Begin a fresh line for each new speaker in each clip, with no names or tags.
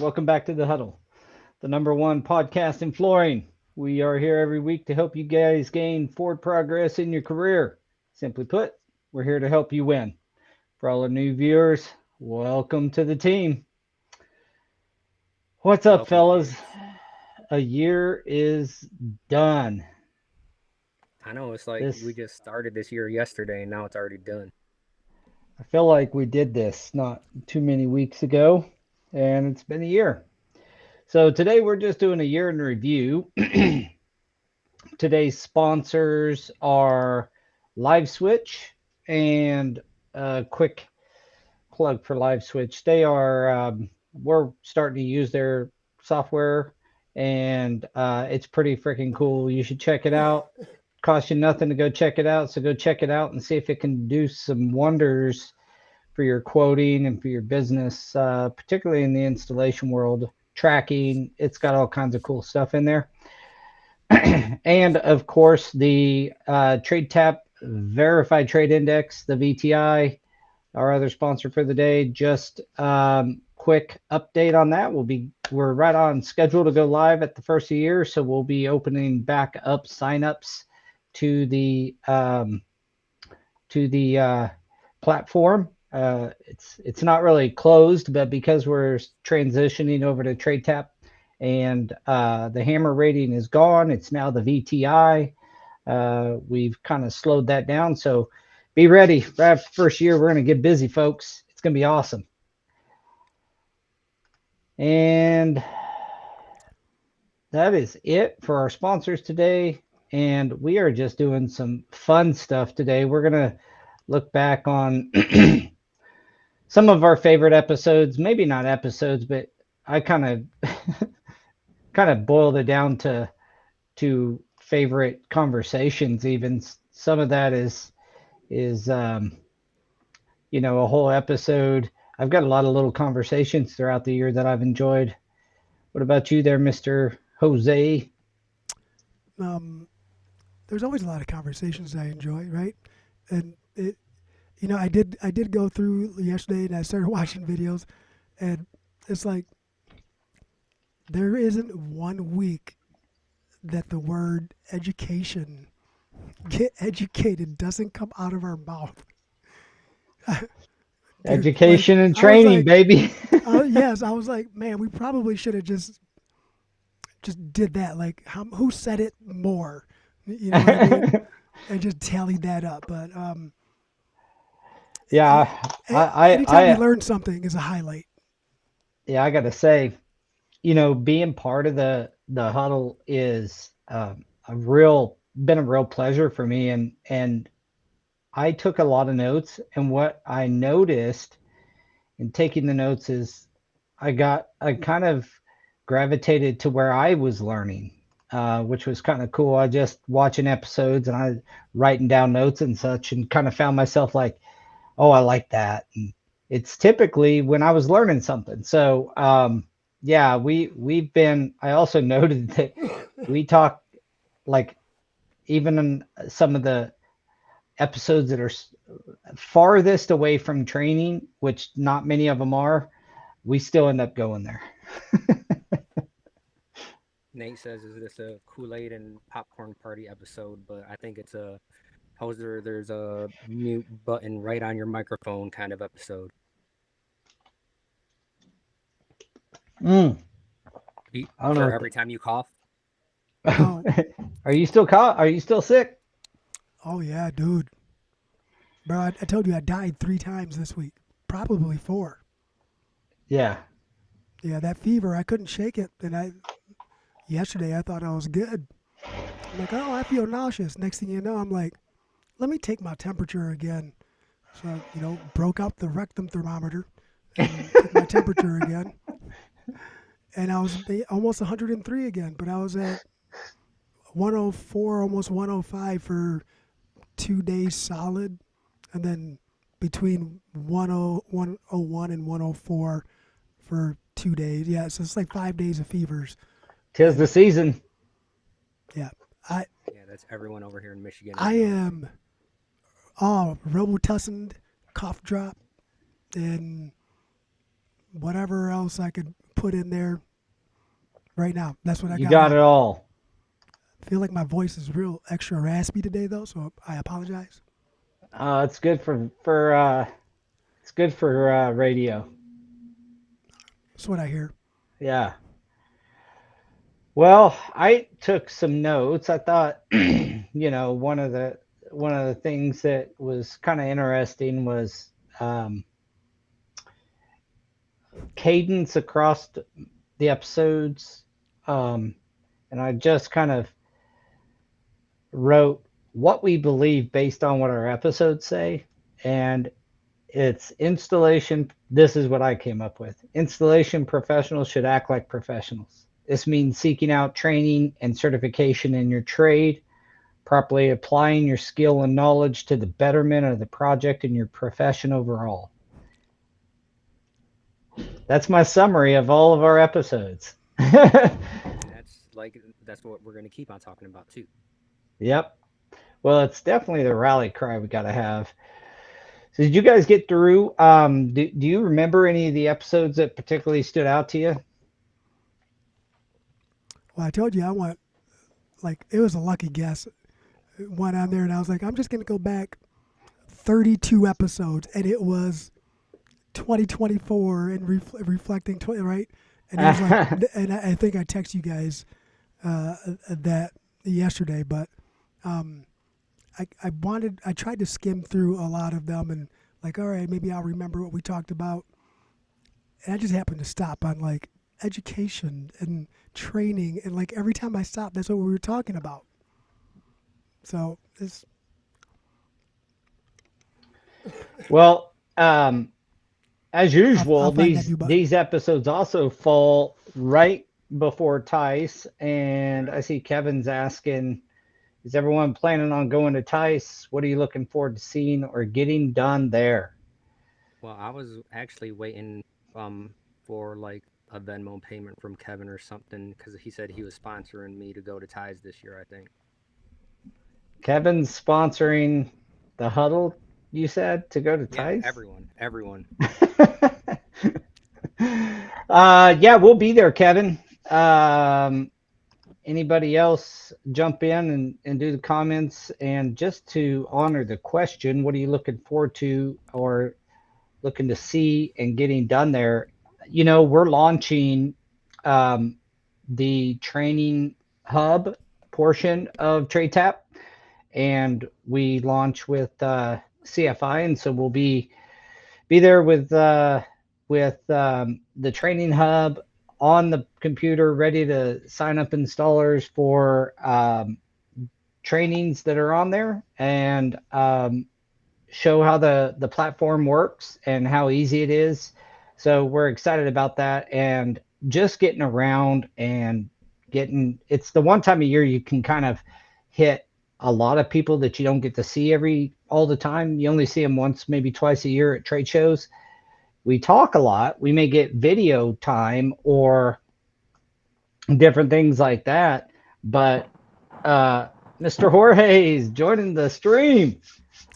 Welcome back to the Huddle, the number one podcast in flooring. We are here every week to help you guys gain forward progress in your career. Simply put, we're here to help you win. For all the new viewers, welcome to the team. What's up,
Welcome,
fellas?
kids.
A year is done.
I know it's like we
This,
just started this year yesterday and now it's already done.
I feel like we did this not too many weeks ago, and it's been a year. So today we're just doing a year in review. Today's sponsors are Live Switch and a quick plug for Live Switch. We're starting to use their software and it's pretty freaking cool. You should check it out. Cost you nothing to go check it out. So go check it out and see if it can do some wonders for your quoting and for your business, particularly in the installation world. Tracking, it's got all kinds of cool stuff in there. And of course, the Trade Tap Verified Trade Index, the VTI, our other sponsor for the day. Just quick update on that. We're right on schedule to go live at the first of the year, so we'll be opening back up signups to the platform. It's not really closed, but because we're transitioning over to TradeTap and the hammer rating is gone, it's now the VTI. We've kind of slowed that down, so be ready. Right after the first year, we're going to get busy, folks. It's going to be awesome. And that is it for our sponsors today. And we are just doing some fun stuff today. We're going to look back on some of our favorite episodes, maybe not episodes, but I kind of kind of boiled it down to favorite conversations. Even some of that is a whole episode. I've got a lot of little conversations throughout the year that I've enjoyed. What about you there, Mr. Jose?
um, there's always a lot of conversations I enjoy, right? And I did go through yesterday and I started watching videos, and it's like there isn't one week that the word education, get educated, doesn't come out of our mouth. There, like
Education and
I was
training,
like,
baby.
yes, I was like, man, we probably should have just did that. Like, who said it more? You know what I mean? And just tallied that up. But
Yeah,
anytime you
I
learn something is a highlight.
yeah, I got to say, being part of the huddle is a real pleasure for me, and I took a lot of notes, and what I noticed in taking the notes is I kind of gravitated to where I was learning, which was kind of cool. I just watching episodes and I writing down notes and such, and kind of found myself like, oh, I like that. And it's typically when I was learning something. So yeah, we've been. I also noted that we talk like even in some of the episodes that are farthest away from training, which not many of them are, we still end up going there.
Nate says, "Is this a Kool-Aid and popcorn party episode?" But I think it's a Hoser. There's a mute button right on your microphone kind of episode.
Mm, I don't know
For
what
every time you cough.
Oh,
are you still caught? Are you still sick?
oh yeah, dude, bro. I told you I died 3 times this week, probably four.
Yeah.
Yeah, that fever, I couldn't shake it, and I yesterday I thought I was good. I'm like, oh, I feel nauseous. Next thing you know, I'm like, let me take my temperature again. So broke out the rectum thermometer and took my temperature again, and I was almost 103 again, but I was at 104, almost 105 for 2 days solid, and then between 101 and 104 for 2 days. Yeah, so it's like 5 days of fevers,
Tis the
and
season.
yeah, I
Yeah, that's everyone over here in Michigan
I
right now.
am all Robitussin, cough drop, and whatever else I could put in there right now. That's what I
You
got
got it
on.
all.
I feel like my voice is real extra raspy today, though, so I apologize.
It's good for it's good for radio.
That's what I hear.
Yeah. Well, I took some notes. I thought, one of the things that was kind of interesting was um, cadence across the episodes, um, and I just kind of wrote what we believe based on what our episodes say, and it's installation. This is what I came up with. Installation professionals should act like professionals. This means seeking out training and certification in your trade, properly applying your skill and knowledge to the betterment of the project and your profession overall. That's my summary of all of our episodes.
And that's what we're gonna keep on talking about too.
Yep. Well, it's definitely the rally cry we got to have. So, did you guys get through? Do you remember any of the episodes that particularly stood out to you?
Well, I told you I want, like, it was a lucky guess. One on there, and I was like, I'm just going to go back 32 episodes, and it was 2024 and reflecting, right? And it was like, and I think I texted you guys that yesterday, but um, I tried to skim through a lot of them and like, all right, maybe I'll remember what we talked about. And I just happened to stop on like education and training, and like every time I stopped, that's what we were talking about. So it's
Well, as
I'll
usual,
find that
these
new button.
these episodes also fall right before Tice, and I
Right.
see Kevin's asking, "Is everyone planning on going to Tice? What are you looking forward to seeing or getting done there?"
Well, I was actually waiting for like a Venmo payment from Kevin or something because he said he was sponsoring me to go to Ties this year, I think.
Kevin's sponsoring the Huddle. You said to go to
Yeah,
Tice.
everyone.
Yeah, we'll be there, Kevin. Um, Anybody else jump in and do the comments? And just to honor the question, what are you looking forward to or looking to see and getting done there? We're launching um, the training hub portion of TradeTap, and we launch with CFI, and so we'll be there with the training hub on the computer, ready to sign up installers for trainings that are on there, and show how the platform works and how easy it is. So we're excited about that, and just getting around and getting. It's the one time a year you can kind of hit a lot of people that you don't get to see every all the time. You only see them once, maybe twice a year at trade shows. We talk a lot. We may get video time or different things like that. But uh, Mr. Jorge is joining the stream.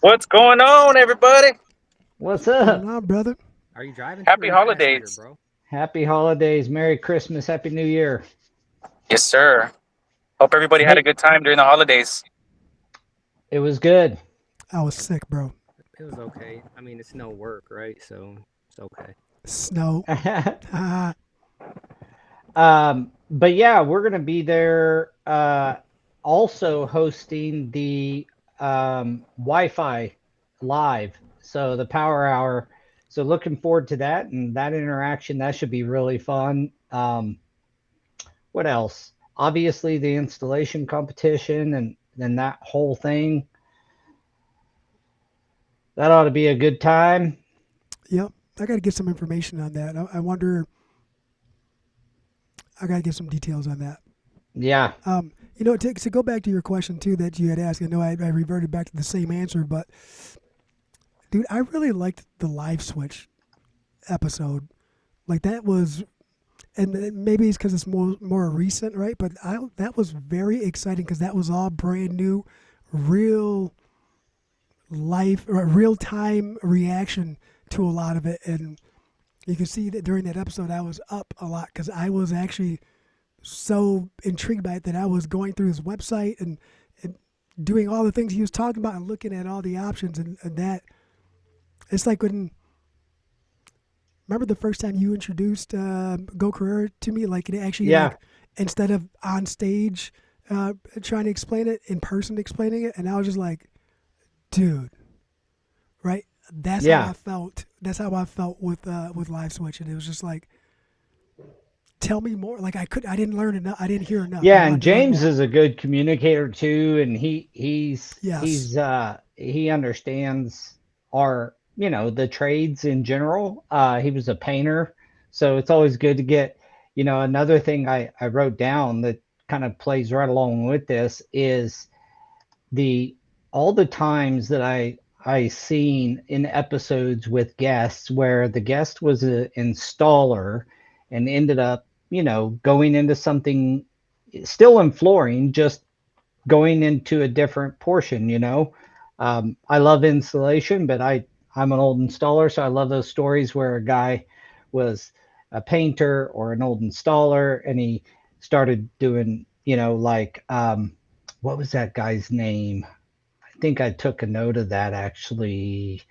What's going on, everybody?
What's
What's going
up?
on, brother?
Are you driving too or are
Happy
you passenger,
holidays.
bro?
Happy holidays. Merry Christmas. Happy New Year.
Yes, sir. Hope everybody had a
Hey,
good time during the holidays.
it was good.
I was sick, bro.
It was okay. I mean, it's no work, right? So it's okay.
Snow.
But yeah, we're going to be there also hosting the Wi-Fi live. So the Power Hour. So looking forward to that and that interaction. That should be really fun. What else? Obviously, the installation competition and then that whole thing. That ought to be a good time.
Yep. I got to get some information on that. I wonder. I got to get some details on that.
Yeah.
To go back to your question too that you had asked. I know I reverted back to the same answer, but dude, I really liked the live switch episode. Like that was, and maybe it's because it's more recent, right? But that was very exciting because that was all brand new, real life or real time reaction to a lot of it, and You can see that during that episode, I was up a lot because I was actually so intrigued by it that I was going through his website and doing all the things he was talking about and looking at all the options and that. It's like when remember the first time you introduced Go Career to me, like it actually
Yeah,
like instead of on stage trying to explain it, in person explaining it, and I was just like, dude, right? That's how
yeah.
I felt. That's how I felt with live switch, and it was just like, tell me more. Like I didn't learn enough. I didn't hear enough. I
Yeah, and
wanted to learn
James
more.
is a good communicator too, and
Yes.
he understands our, the trades in general. He was a painter, so it's always good to get, another thing I wrote down that kind of plays right along with this is the all the times that I seen in episodes with guests where the guest was an installer and ended up, going into something still in flooring, just going into a different portion, I love installation, but I'm an old installer, so I love those stories where a guy was a painter or an old installer and he started doing, like what was that guy's name? I think I took a note of that actually.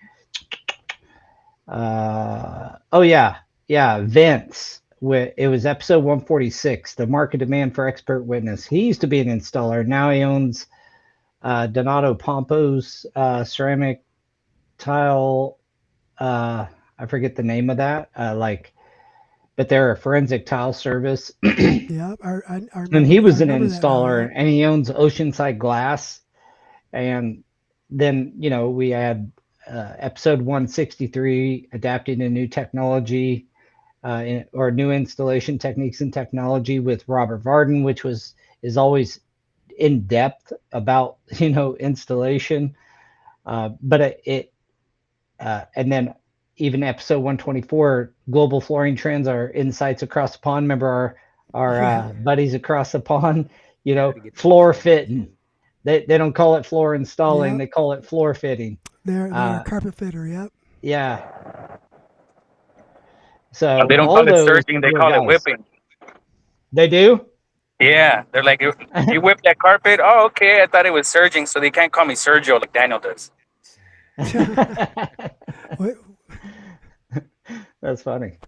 Oh yeah, yeah, Vince. It was episode 146, the market demand for expert witness. He used to be an installer. Now he owns Donato Pompo's ceramic tile. Uh, I forget the name of that. But they're a forensic tile service.
Yeah. I
And
remember
he was
I
an
remember that now.
installer,
Yeah.
and he owns Oceanside Glass. And then, we had episode 163, adapting to new technology, or new installation techniques and technology with Robert Varden, which is always in depth about, installation. But and then even episode 124, global flooring trends, are insights across the pond. Remember our
Yeah.
Yeah,
buddies across the pond,
I gotta get that
floor
training
fitting.
too.
They don't call it floor installing,
Yep.
they call it floor fitting.
They're a
Uh,
carpet fitter. Yep.
yeah.
They
So
don't
all
call it
those
surging, they
were
call it
guys.
whipping.
They do.
Yeah, they're like, you whip that carpet? Oh, okay. I thought it was surging, so they can't call me Sergio like Daniel does.
What-
That's funny.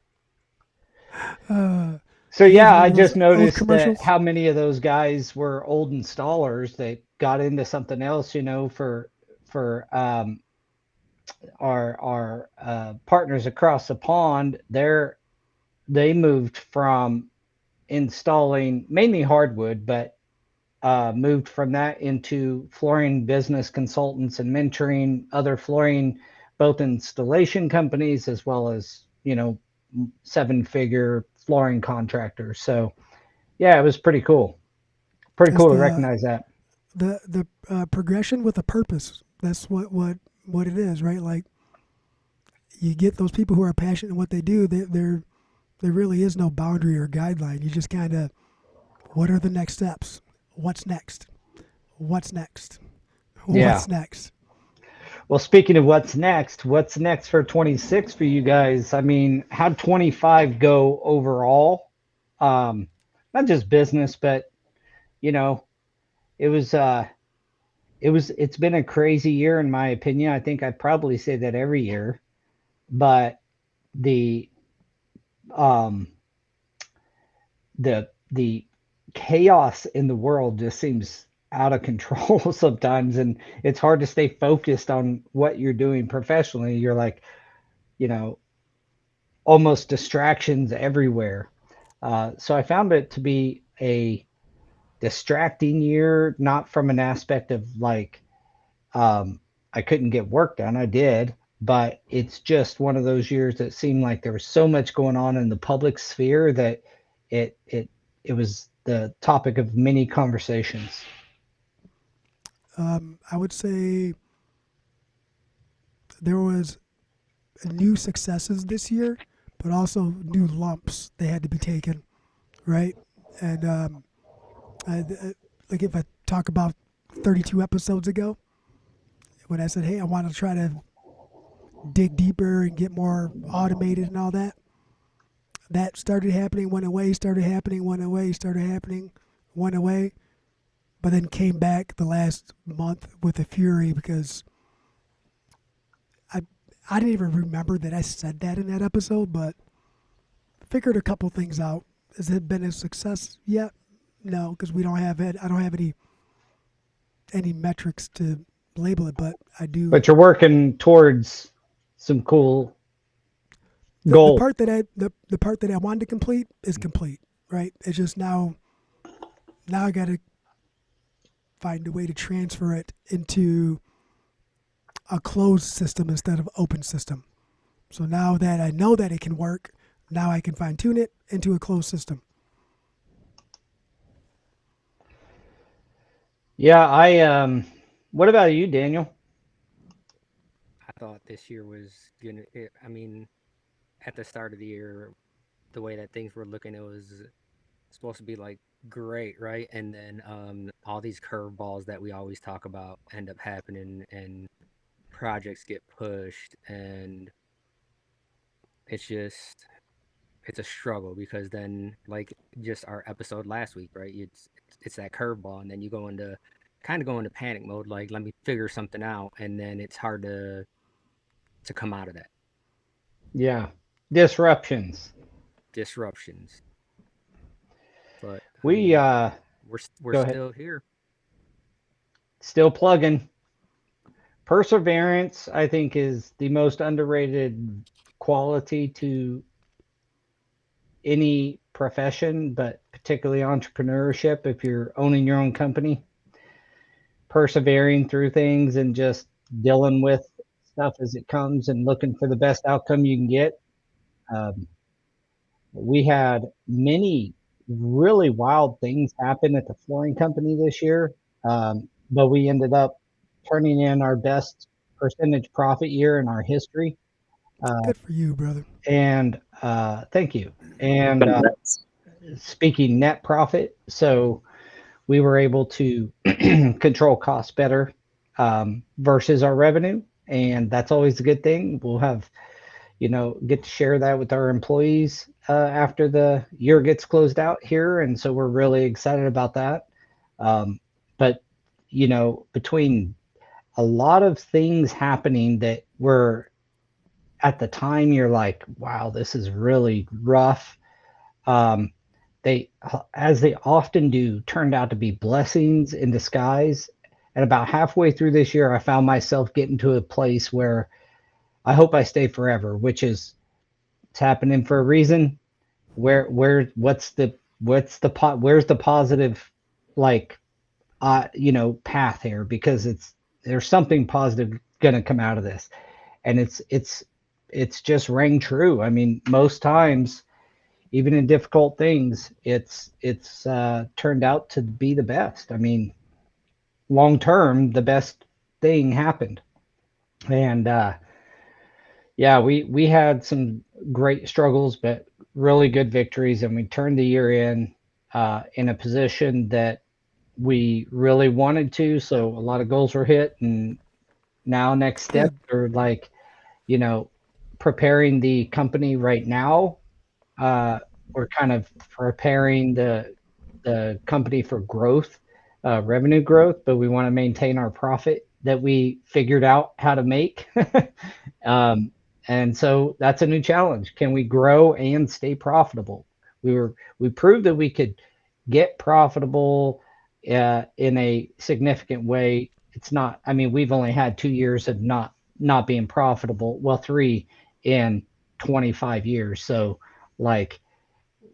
uh,
So
you guys
yeah, I
remember those
just
old
noticed that
commercials?
how many of those guys were old installers that got into something else, for our partners across the pond. They moved from installing mainly hardwood, but moved from that into flooring business consultants and mentoring other flooring, both installation companies as well as, seven-figure flooring contractors. So yeah, it was pretty cool. Pretty
That's
cool to recognize that.
the progression with a purpose. That's what it is, right? Like you get those people who are passionate in what they do. There really is no boundary or guideline. You just kind of, what are the next steps? What's next? What's next?
Yeah.
What's next?
Well, speaking of what's next for 26 for you guys? I mean, how'd 25 go overall? Not just business, but you know, it was it's been a crazy year in my opinion. I think I probably say that every year, but the um the chaos in the world just seems out of control sometimes, and it's hard to stay focused on what you're doing professionally. You're like, you know, almost distractions everywhere. So I found it to be a distracting year, not from an aspect of like I couldn't get work done. I did, but it's just one of those years that seemed like there was so much going on in the public sphere that it it it was the topic of many conversations.
I would say there was new successes this year, but also new lumps they had to be taken, right? And like if I talk about 32 episodes ago, when I said, hey, I want to try to dig deeper and get more automated and all that, that started happening, went away, started happening, went away, started happening, went away, but then came back the last month with a fury because I I didn't even remember that I said that in that episode, but figured a couple things out. Has it been a success yet? No, because we don't have it. I don't have any metrics to label it, but I do.
But you're working towards some cool
The
goals.
part that the part that I wanted to complete is complete. Right. It's just now I got to find a way to transfer it into a closed system instead of open system. So now that I know that it can work, now I can fine tune it into a closed system.
Yeah, what about you, Daniel?
I thought this year was gonna. I mean, at the start of the year, the way that things were looking, it was supposed to be like great, right? And then all these curveballs that we always talk about end up happening, and projects get pushed, and it's just it's a struggle because then like just our episode last week, right? It's that curveball, and then you go into kind of go into panic mode, like let me figure something out, and then it's hard to come out of that
Yeah. Disruptions.
disruptions. But I
We
mean, we're
go ahead.
still here.
Still plugging. Perseverance, I think, is the most underrated quality to any profession, but particularly entrepreneurship. If you're owning your own company, persevering through things and just dealing with stuff as it comes and looking for the best outcome you can get. Um, we had many really wild things happen at the flooring company this year, but we ended up turning in our best percentage profit year in our history. Uh,
Good for you, brother.
and thank you. And
Congrats.
speaking net profit, so we were able to control costs better versus our revenue, and that's always a good thing. We'll have get to share that with our employees after the year gets closed out here, and so we're really excited about that. But between a lot of things happening that were at the time, you're like, wow, this is really rough. Um, they, as they often do, turned out to be blessings in disguise. And about halfway through this year, I found myself getting to a place where I hope I stay forever, which is it's happening for a reason. Where's the positive, like path here, because there's something positive gonna come out of this, and it's just rang true. I mean, most times, even in difficult things, it's turned out to be the best. I mean, long term, the best thing happened, and yeah, we had some great struggles, but really good victories, and we turned the year in a position that we really wanted to. So a lot of goals were hit, and now next steps
Good.
are like you know preparing the company right now. We're kind of preparing the company for growth, revenue growth, but we want to maintain our profit that we figured out how to make. um, and so that's a new challenge. Can we grow and stay profitable? We proved that we could get profitable in a significant way. It's not. I mean, we've only had 2 years of not being profitable. Well, three in 25 years. So, like,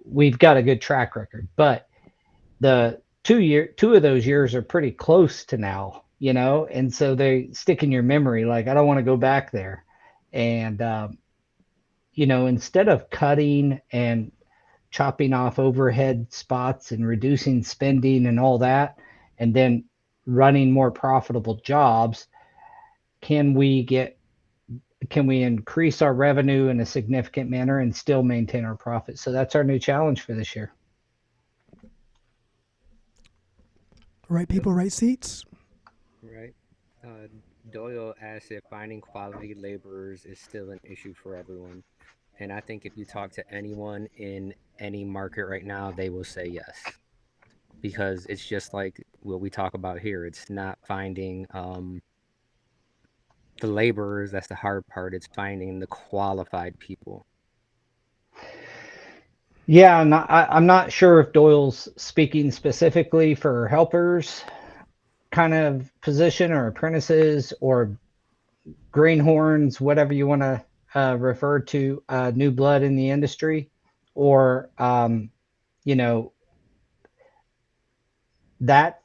we've got a good track record. But the 2 of those years are pretty close to now, and so they stick in your memory. Like, I don't want to go back there. And instead of cutting and chopping off overhead spots and reducing spending and all that, and then running more profitable jobs, can we get can we increase our revenue in a significant manner and still maintain our profits? So that's our new challenge for this year.
Right
Yep.
people, right seats.
Right. Uh, Doyle asked if finding quality laborers is still an issue for everyone. And I think if you talk to anyone in any market right now, they will say yes. Because it's just like what we talk about here. It's not finding the laborers, that's the hard part. It's finding the qualified people.
Yeah, I'm not sure if Doyle's speaking specifically for helpers kind of position or apprentices or greenhorns, whatever you want to refer to, new blood in the industry, or you know that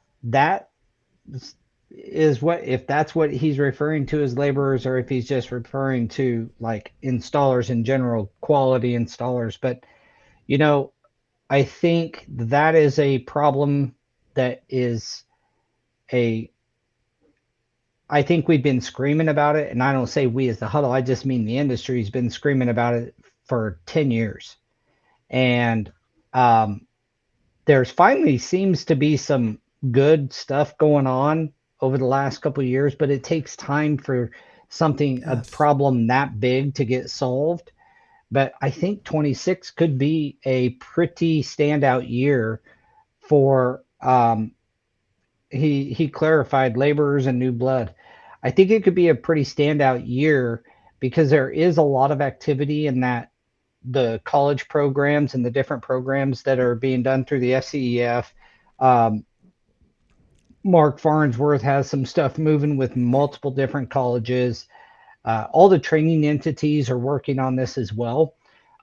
is what, if that's what he's referring to as laborers, or if he's just referring to like installers in general, quality installers. But you know, I think that is a problem that is a I think we've been screaming about it, and I don't say we as the huddle, I just mean the industry's been screaming about it for 10 years. And um, there's finally seems to be some good stuff going on over the last couple of years, but it takes time for a
Yes.
problem that big to get solved. But I think 26 could be a pretty standout year for he clarified laborers and new blood. I think it could be a pretty standout year because there is a lot of activity in that the college programs and the different programs that are being done through the FCEF. Um, Mark Farnsworth has some stuff moving with multiple different colleges. All the training entities are working on this as well.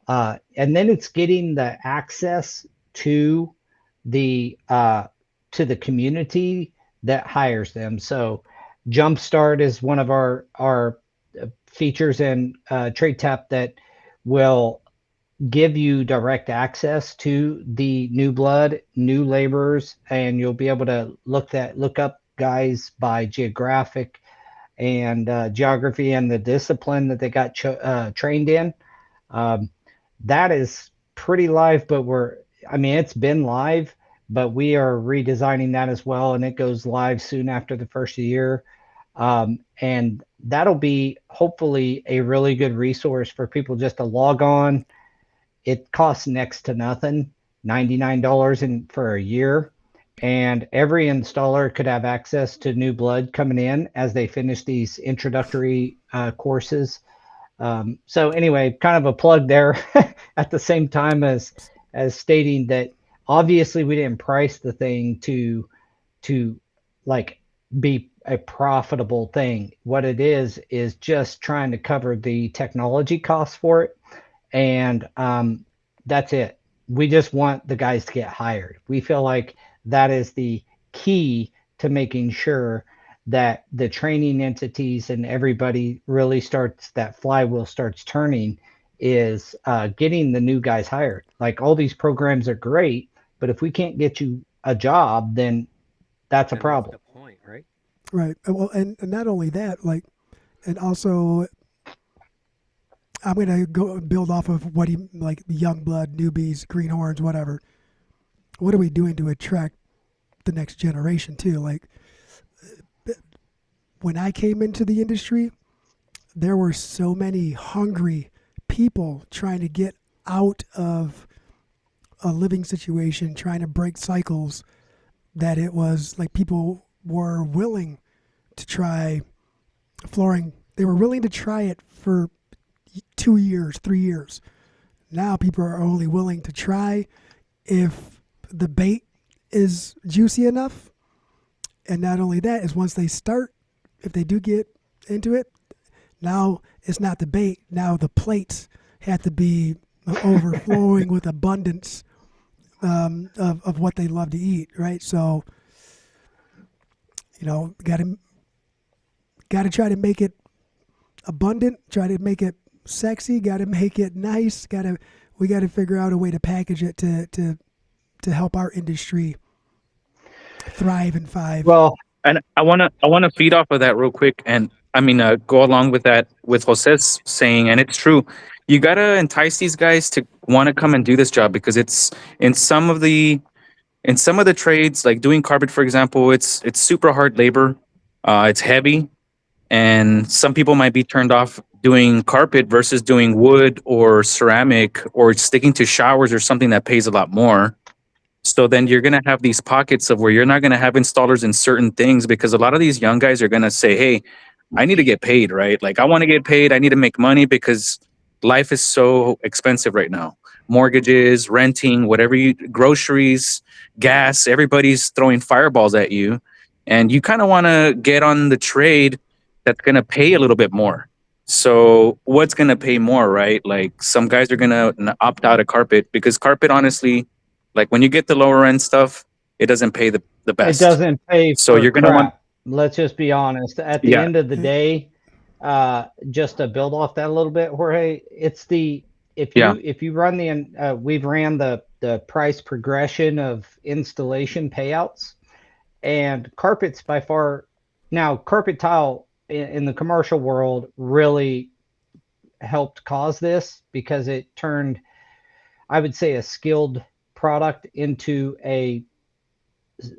And then it's getting the access to the community that hires them. So Jumpstart is one of our features in Trade Tap that will give you direct access to the new blood, new laborers, and you'll be able to look up guys by geographic and geography and the discipline that they got trained in. Um, that is pretty live, but I mean, it's been live, but we are redesigning that as well, and it goes live soon after the first year. And that'll be hopefully a really good resource for people just to log on. It costs next to nothing, $99 for a year. And every installer could have access to new blood coming in as they finish these introductory courses. So anyway, kind of a plug there at the same time as stating that obviously we didn't price the thing to like be a profitable thing. What it is just trying to cover the technology costs for it, and that's it. We just want the guys to get hired. We feel like that is the key to making sure that the training entities and everybody really starts, that flywheel starts turning, is getting the new guys hired. Like all these programs are great, but if we can't get you a job, then that's a
Then what's
problem.
the point, right?
Right. Well, and not only that, like, and also I'm gonna go build off of what he like young blood, newbies, greenhorns, whatever. What are we doing to attract the next generation too? Like when I came into the industry, there were so many hungry people trying to get out of a living situation, trying to break cycles, that it was like people were willing to try flooring. They were willing to try it for 2 years, 3 years. Now people are only willing to try if the bait is juicy enough. And not only that, is once they start, if they do get into it, now it's not the bait. Now the plates have to be overflowing with abundance of what they love to eat, right? So, got to try to make it abundant, try to make it sexy, got to make it nice, we got to figure out a way to package it to help our industry thrive in five.
Well,
And I wanna feed off of that real quick, and I mean go along with that with Jose's saying, and it's true. You gotta entice these guys to want to come and do this job because it's in some of the trades, like doing carpet, for example, it's super hard labor. It's heavy, and some people might be turned off doing carpet versus doing wood or ceramic or sticking to showers or something that pays a lot more. So then you're going to have these pockets of where you're not going to have installers in certain things because a lot of these young guys are going to say, hey, I need to get paid, right? Like I want to get paid. I need to make money because life is so expensive right now. Mortgages, renting, whatever you, groceries, gas, everybody's throwing fireballs at you. And you kind of want to get on the trade that's going to pay a little bit more. So what's going to pay more, right? Like some guys are going to opt out of carpet because carpet, honestly, like when you get the lower end stuff, it doesn't pay the
It
best.
doesn't pay
So
for
you're going to want,
crap. Let's just be honest. At the
yeah,
end of the
Hey,
day, just to build off that a little bit, Jorge, it's the
yeah,
if you run we've ran the price progression of installation payouts, and carpets by far now carpet tile in the commercial world really helped cause this because it turned, I would say, a skilled product into a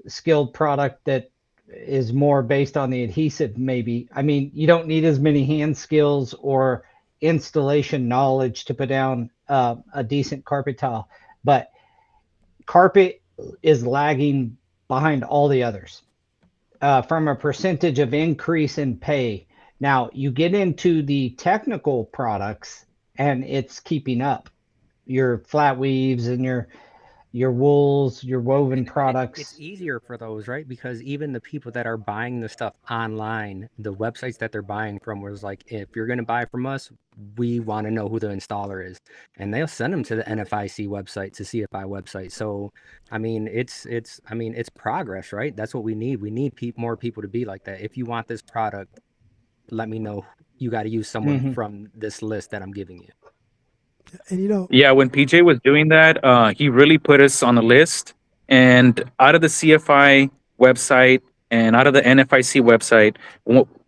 skilled product that is more based on the adhesive, maybe. I mean, you don't need as many hand skills or installation knowledge to put down a decent carpet tile, but carpet is lagging behind all the others from a percentage of increase in pay. Now, you get into the technical products and it's keeping up. Your flat weaves and your wools, your woven
And it's
products.
easier for those, right? Because even the people that are buying the stuff online, the websites that they're buying from was like, if you're going to buy from us, we want to know who the installer is. And they'll send them to the NFIC website, to CFI website. So, I mean, it's progress, right? That's what we need. We need more people to be like that. If you want this product, let me know. You got to use someone
Mhm.
from this list that I'm giving you.
and you know,
yeah. When PJ was doing that, he really put us on the list. And out of the CFI website and out of the NFIC website,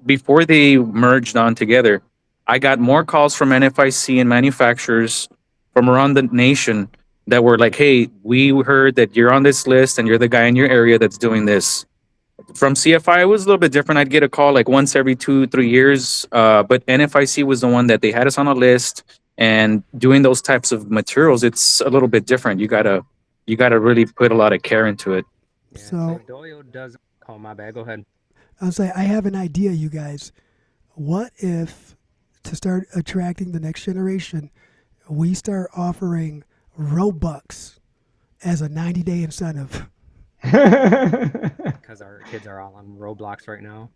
before they merged on together, I got more calls from NFIC and manufacturers from around the nation that were like, "Hey, we heard that you're on this list and you're the guy in your area that's doing this." From CFI, it was a little bit different. I'd get a call like once every 2, 3 years. But NFIC was the one that they had us on a list. And doing those types of materials, it's a little bit different. You gotta really put a lot of care into it.
Yeah. So
so
Doyle does. Oh, my bad. Go ahead.
I'll say I have an idea, you guys. What if, to start attracting the next generation, we start offering Robux as a 90-day incentive?
Because our kids are all on Roblox right now.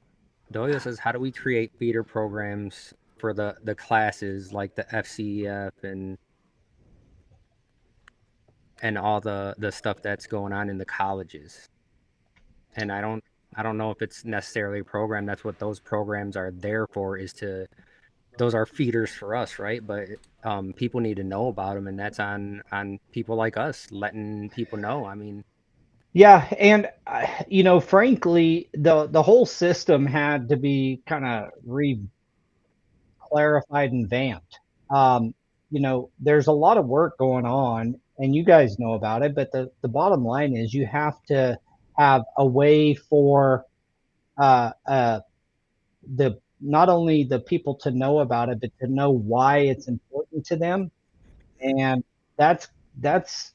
Doyle says, "How do we create feeder programs for the classes like the FCEF and all the stuff that's going on in the colleges?" And I don't know if it's necessarily a program. That's what those programs are there for. Is to those are feeders for us, right? But people need to know about them, and that's on people like us letting people know. I mean,
Yeah, and frankly, the whole system had to be kind of re-clarified and vamped. Um, there's a lot of work going on, and you guys know about it. But the bottom line is, you have to have a way for uh, uh, the not only the people to know about it, but to know why it's important to them, and that's that's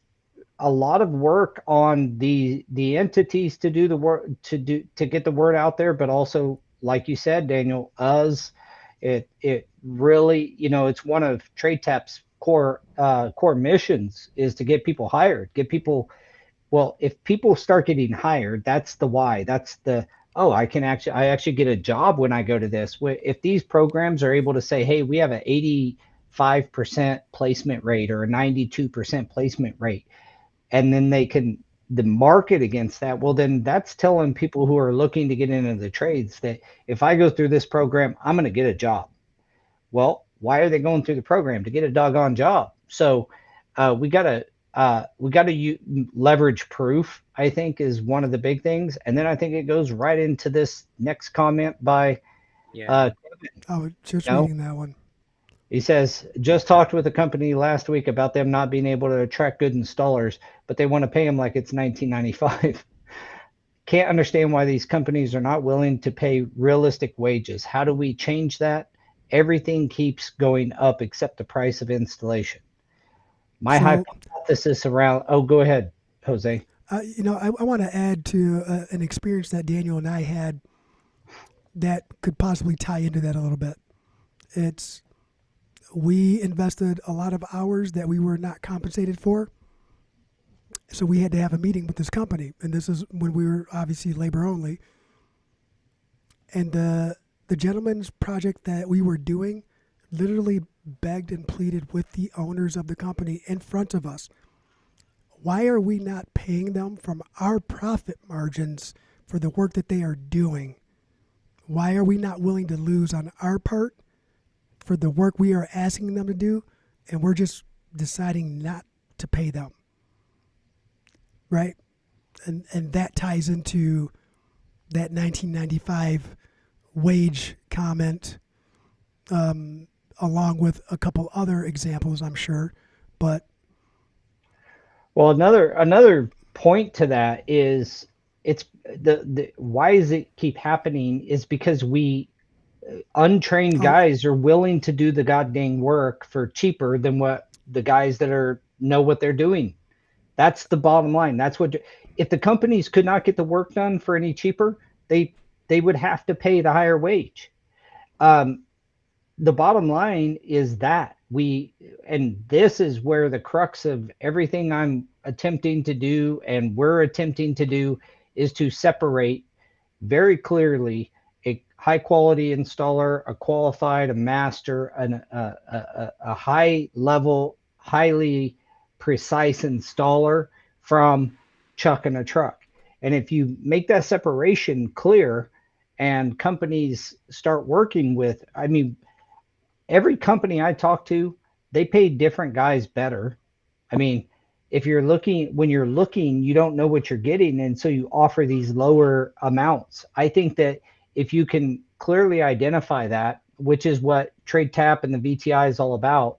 a lot of work on the entities to do the work to get the word out there, but also, like you said, Daniel, us. It really, it's one of Trade Tap's core missions is to get people hired, get people. Well, if people start getting hired, that's the why. That's the, oh, I actually get a job when I go to this. If these programs are able to say, hey, we have an 85% placement rate or a 92% placement rate, and then they can the market against that, well, then that's telling people who are looking to get into the trades that if I go through this program, I'm going to get a job. Well, why are they going through the program? To get a doggone job. So we got to leverage proof, I think, is one of the big things. And then I think it goes right into this next comment by
yeah,
I was just
you know,
reading that one.
he says, just talked with a company last week about them not being able to attract good installers, but they want to pay them like it's 1995. Can't understand why these companies are not willing to pay realistic wages. How do we change that? everything keeps going up except the price of installation. My
So,
hypothesis around, oh, go ahead, Jose.
I want to add to an experience that Daniel and I had that could possibly tie into that a little bit. It's we invested a lot of hours that we were not compensated for. So we had to have a meeting with this company, and this is when we were obviously labor only. And the gentleman's project that we were doing literally begged and pleaded with the owners of the company in front of us. Why are we not paying them from our profit margins for the work that they are doing? Why are we not willing to lose on our part for the work we are asking them to do, and we're just deciding not to pay them, right? And that ties into that 1995 wage comment, along with a couple other examples, I'm sure. But
Well, another point to that is it's the why does it keep happening is because we untrained
oh,
guys are willing to do the goddamn work for cheaper than what the guys that are know what they're doing. That's the bottom line. That's what if the companies could not get the work done for any cheaper, they they would have to pay the higher wage. Um, the bottom line is that we and this is where the crux of everything I'm attempting to do and we're attempting to do is to separate very clearly a high quality installer, a qualified, a master, a high level, highly precise installer from chucking a truck. And if you make that separation clear and companies start working with, I mean, every company I talk to, they pay different guys better. I mean, if you're looking, when you're looking, you don't know what you're getting. And so you offer these lower amounts. I think that if you can clearly identify that, which is what Trade Tap and the VTI is all about,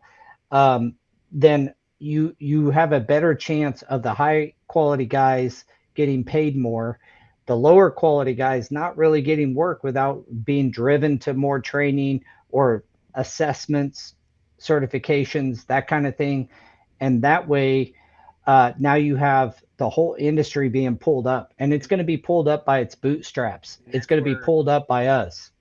then you have a better chance of the high quality guys getting paid more, the lower quality guys not really getting work without being driven to more training or assessments, certifications, that kind of thing. And that way, now you have the whole industry being pulled up, and it's going to be pulled up by its bootstraps.
And
It's
that's
going to be pulled up by us.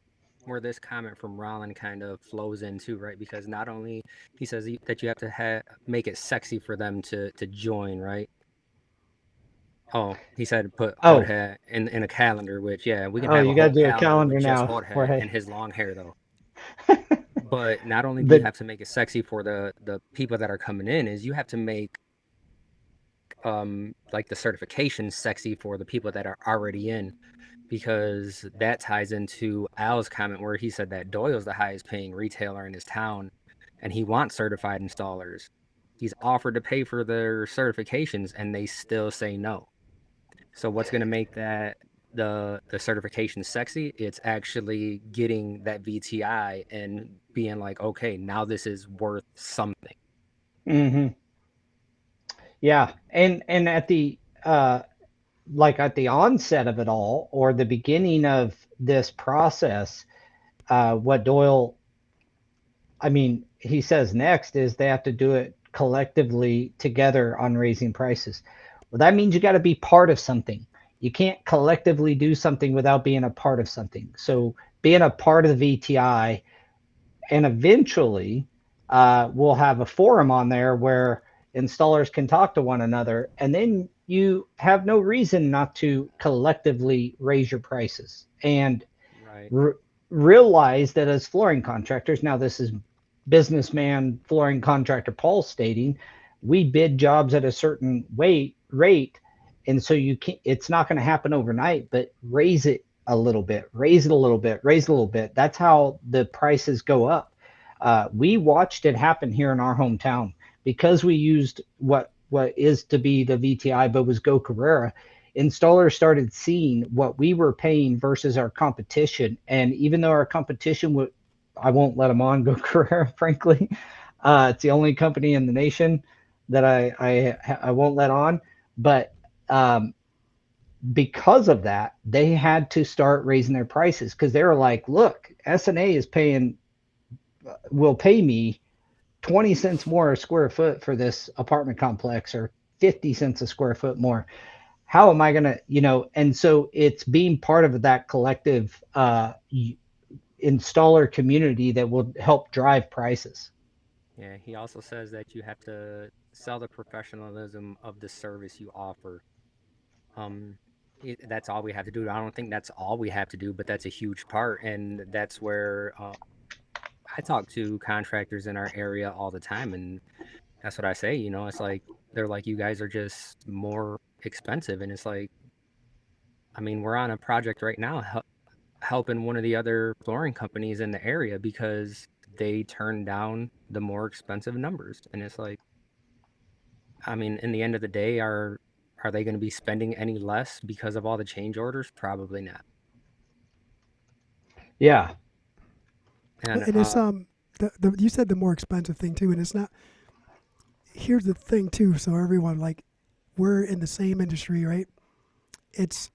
where this comment from Rollin kind of flows into, right? Because not only he says that you have to make it sexy for them to join, right? Oh, he said put
Oh,
Jorge in a calendar, which yeah, we can
oh,
have a
you got
whole
to do a
calendar with
calendar
just
now,
Jorge
Jorge.
and his long hair though. But not only do you
The
have to make it sexy for the people that are coming in, is you have to make like the certification sexy for the people that are already in, because that ties into Al's comment where he said that Doyle's the highest paying retailer in his town and he wants certified installers. He's offered to pay for their certifications and they still say no. So what's going to make that the certification sexy? It's actually getting that VTI and being like, okay, now this is worth something.
hmm yeah, and at the like at the onset of it all, or the beginning of this process, what Doyle, I mean, he says next is they have to do it collectively together on raising prices. Well, that means you got to be part of something. You can't collectively do something without being a part of something. So being a part of the VTI, and eventually we'll have a forum on there where installers can talk to one another, and then you have no reason not to collectively raise your prices and
Right.
r- realize that as flooring contractors, now this is businessman flooring contractor Paul stating, we bid jobs at a certain rate, and so you can it's not going to happen overnight, but raise it a little bit, raise it a little bit, raise it a little bit. That's how the prices go up. We watched it happen here in our hometown because we used what is to be the VTI, but was Go Carrera. Installers started seeing what we were paying versus our competition, and even though our competition would, I won't let them on Go Carrera, frankly. It's the only company in the nation that I won't let on, but um, because of that, they had to start raising their prices because they were like, look, SNA is paying will pay me 20 cents more a square foot for this apartment complex, or 50 cents a square foot more. How am I going to, and so it's being part of that collective installer community that will help drive prices.
Yeah, he also says that you have to sell the professionalism of the service you offer. Um, that's all we have to do. I don't think that's all we have to do, but that's a huge part, and that's where I talk to contractors in our area all the time, and that's what I say. It's like they're like, you guys are just more expensive, and it's like, I mean, we're on a project right now helping one of the other flooring companies in the area because they turned down the more expensive numbers, and it's like, I mean, in the end of the day, are they going to be spending any less because of all the change orders? Probably not.
Yeah.
Well,
And
and it's the you said the more expensive thing too, and it's not. Here's the thing too, so everyone like we're in the same industry, right? It's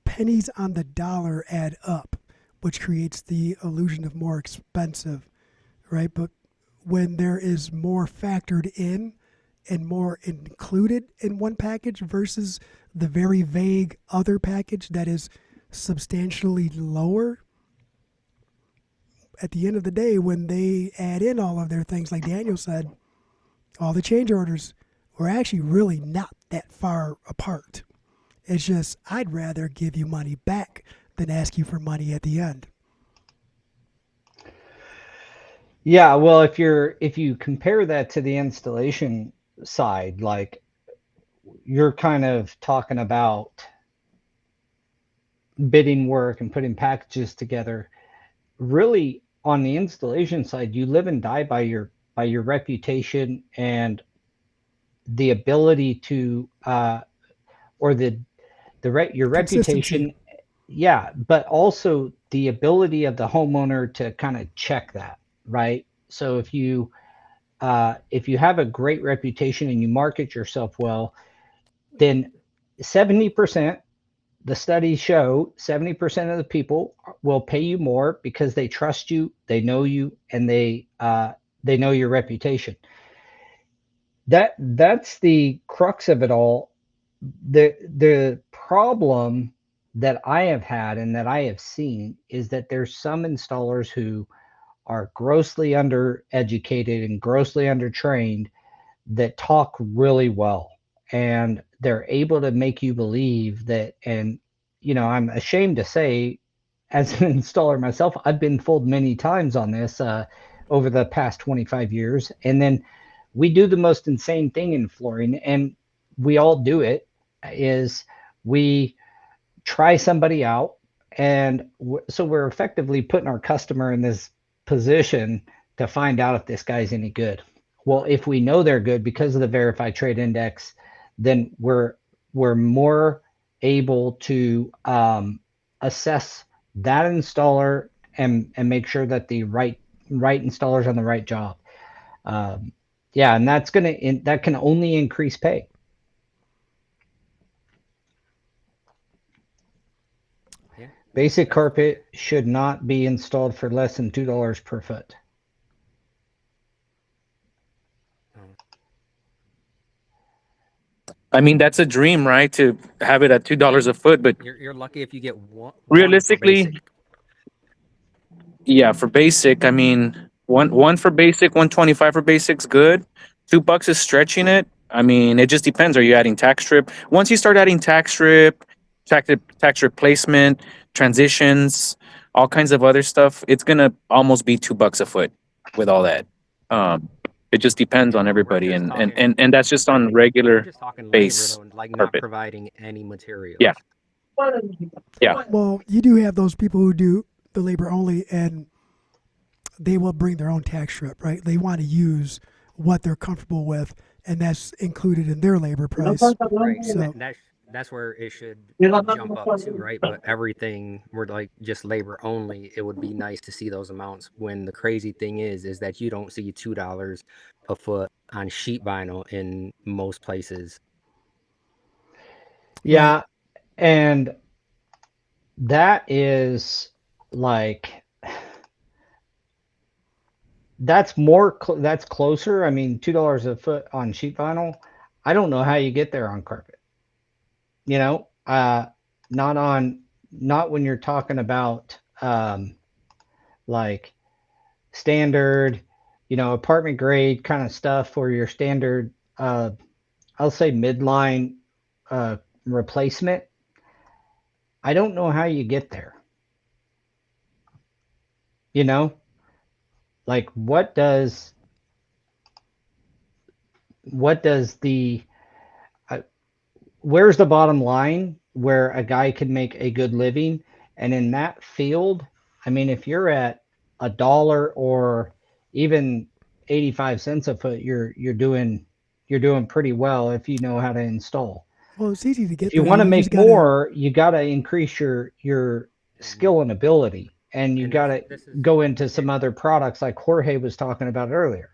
pennies on the dollar add up, which creates the illusion of more expensive, right? But when there is more factored in and more included in one package versus the very vague other package that is substantially lower, at the end of the day, when they add in all of their things, like Daniel said, all the change orders were actually really not that far apart. It's just I'd rather give you money back than ask you for money at the end.
Yeah, well, if you compare that to the installation side, like you're kind of talking about bidding work and putting packages together, really on the installation side, you live and die by your reputation and the ability to or your
Consistency.
reputation, yeah, but also the ability of the homeowner to kind of check that, right? So if you have a great reputation and you market yourself well, then 70%, the studies show 70% of the people will pay you more because they trust you, they know you, and they know your reputation. That's the crux of it all. The problem that I have had and that I have seen is that there's some installers who are grossly undereducated and grossly undertrained that talk really well, and they're able to make you believe that. And I'm ashamed to say, as an installer myself, I've been fooled many times on this over the past 25 years. And then we do the most insane thing in flooring, and we all do it, is we try somebody out, and so we're effectively putting our customer in this position to find out if this guy's any good. Well, if we know they're good because of the verified trade index, then we're more able to assess that installer and make sure that the right installers on the right job. um, yeah, and that can only increase pay.
yeah,
Basic
that's
carpet should not be installed for less than $2 per foot.
uh,
I mean, that's a dream, right? To have it at $2 a foot, but
you're lucky if you get one for
realistically,
basic.
yeah, for basic, I mean, one for basic, 125 for basic's good. $2 is stretching it. I mean, it just depends. Are you adding tax strip? Once you start adding tax strip, tax replacement, transitions, all kinds of other stuff, it's gonna almost be $2 a foot with all that. Um, it just depends on
We're
everybody,
just talking
and that's just on
we're
regular
just talking labor
base
though, and like not
carpet.
providing any
Yeah,
materials.
yeah.
Well, you do have those people who do the labor only, and they will bring their own tax strip, right? They want to use what they're comfortable with, and that's included in their labor price.
Right, and
So,
that's where it should jump up too, right? But everything we're like just labor only. It would be nice to see those amounts. When the crazy thing is that you don't see $2 a foot on sheet vinyl in most places.
right.
Yeah, and that is like that's closer. I mean, $2 a foot on sheet vinyl. I don't know how you get there on carpet. You know, not on not when you're talking about like standard, apartment grade kind of stuff for your standard. I'll say midline uh, replacement. I don't know how you get there. You know, like what does the uh, where's the bottom line where a guy can make a good living? And in that field, I mean, if you're at $1 or even 85 cents a foot, you're doing pretty well if you know how to install.
Well, it's easy to
If
get
you
there.
want to
You just
make
gotta.
more, you got to increase your
and
skill and ability, and you
and
got to
this is
go into
it,
some other products like Jorge was talking about earlier.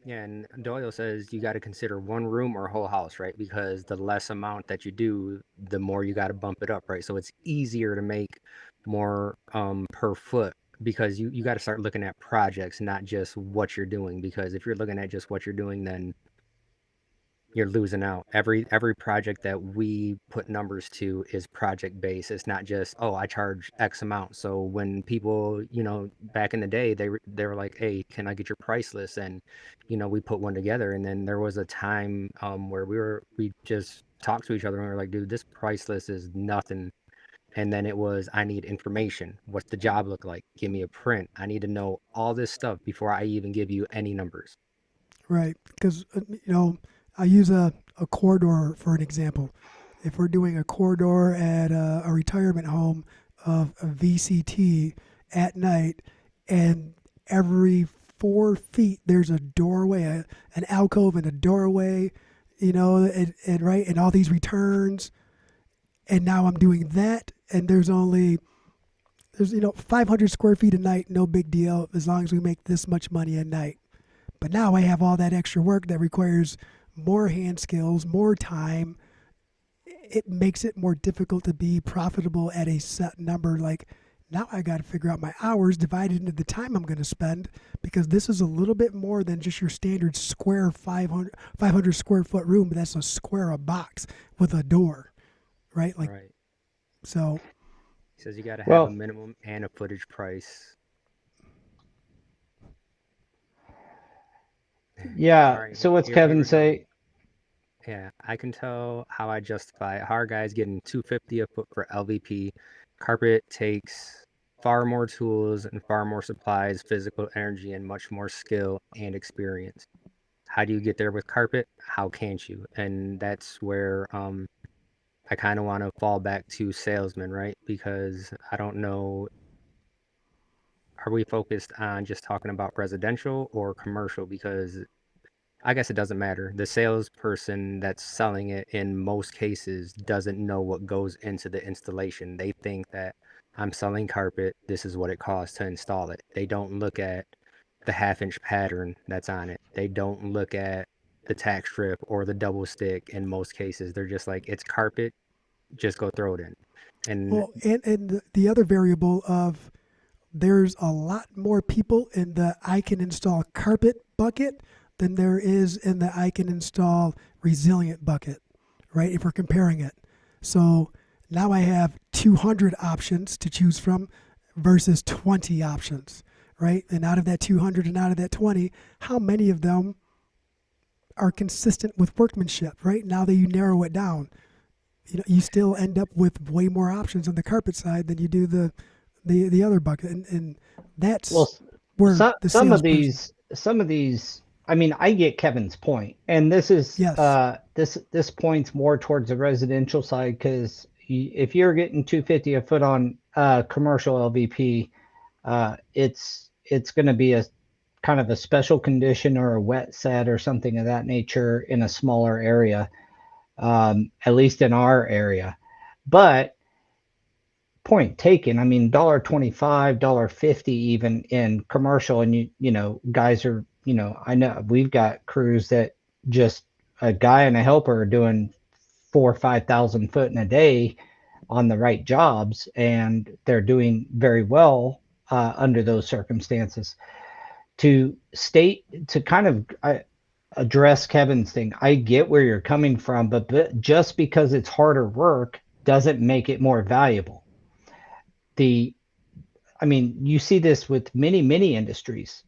yeah, and Doyle says you got to consider one room or whole house, right? Because the less amount that you do, the more you got to bump it up, right? So it's easier to make more per foot because you got to start looking at projects, not just what you're doing. Because if you're looking at just what you're doing, then you're losing out. Every project that we put numbers to is project based. It's not just, oh, I charge X amount. So when people, back in the day, they were like, hey, can I get your price list? And we put one together. And then there was a time where we just talked to each other and we were like, dude, this price list is nothing. And then it was, I need information. What's the job look like? Give me a print. I need to know all this stuff before I even give you any numbers.
Right, because I use a corridor for an example. If we're doing a corridor at a retirement home of a VCT at night, and every 4 feet there's a doorway, an alcove and a doorway, and right, and all these returns, and now I'm doing that, and there's 500 square feet a night, no big deal as long as we make this much money a night. But now I have all that extra work that requires more hand skills, more time. It makes it more difficult to be profitable at a set number. Like now I got to figure out my hours divided into the time I'm going to spend because this is a little bit more than just your standard square 500 square foot room. That's a square a box with a door, right? Like,
Right.
so,
He says you got to have a
Well,
minimum and a footage price. All
yeah.
right,
So what's
here
Kevin
we go.
say?
Yeah, I can tell how I justify it. How our guys getting 250 a foot for LVP. Carpet takes far more tools and far more supplies, physical energy, and much more skill and experience. How do you get there with carpet? How can't you? And that's where I kind of want to fall back to salesman, right? Because I don't know, are we focused on just talking about residential or commercial? Because I guess it doesn't matter. The salesperson that's selling it in most cases doesn't know what goes into the installation. They think that I'm selling carpet, this is what it costs to install it. They don't look at the half-inch pattern that's on it. They don't look at the tack strip or the double stick in most cases. They're just like, it's carpet, just go throw it in. And
well, and the other variable of there's a lot more people in the I can install carpet bucket than there is in the I can install resilient bucket, right? If we're comparing it. So now I have 200 options to choose from versus 20 options, right? And out of that 200 and out of that 20, how many of them are consistent with workmanship, right? Now that you narrow it down, you still end up with way more options on the carpet side than you do the other bucket, and
Well,
that's where
some
the
some of
salesperson.
these. I mean, I get Kevin's point, and this is
Yes.
this points more towards the residential side because if you're getting 250 a foot on commercial LVP, it's going to be a kind of a special condition or a wet set or something of that nature in a smaller area, at least in our area. But point taken. I mean, $1.25, $1.50 even in commercial, and guys are, I know we've got crews that just a guy and a helper are doing 4 or 5 thousand foot in a day on the right jobs, and they're doing very well under those circumstances. to state to kind of address Kevin's thing. I get where you're coming from, but just because it's harder work doesn't make it more valuable. The I mean, you see this with many industries.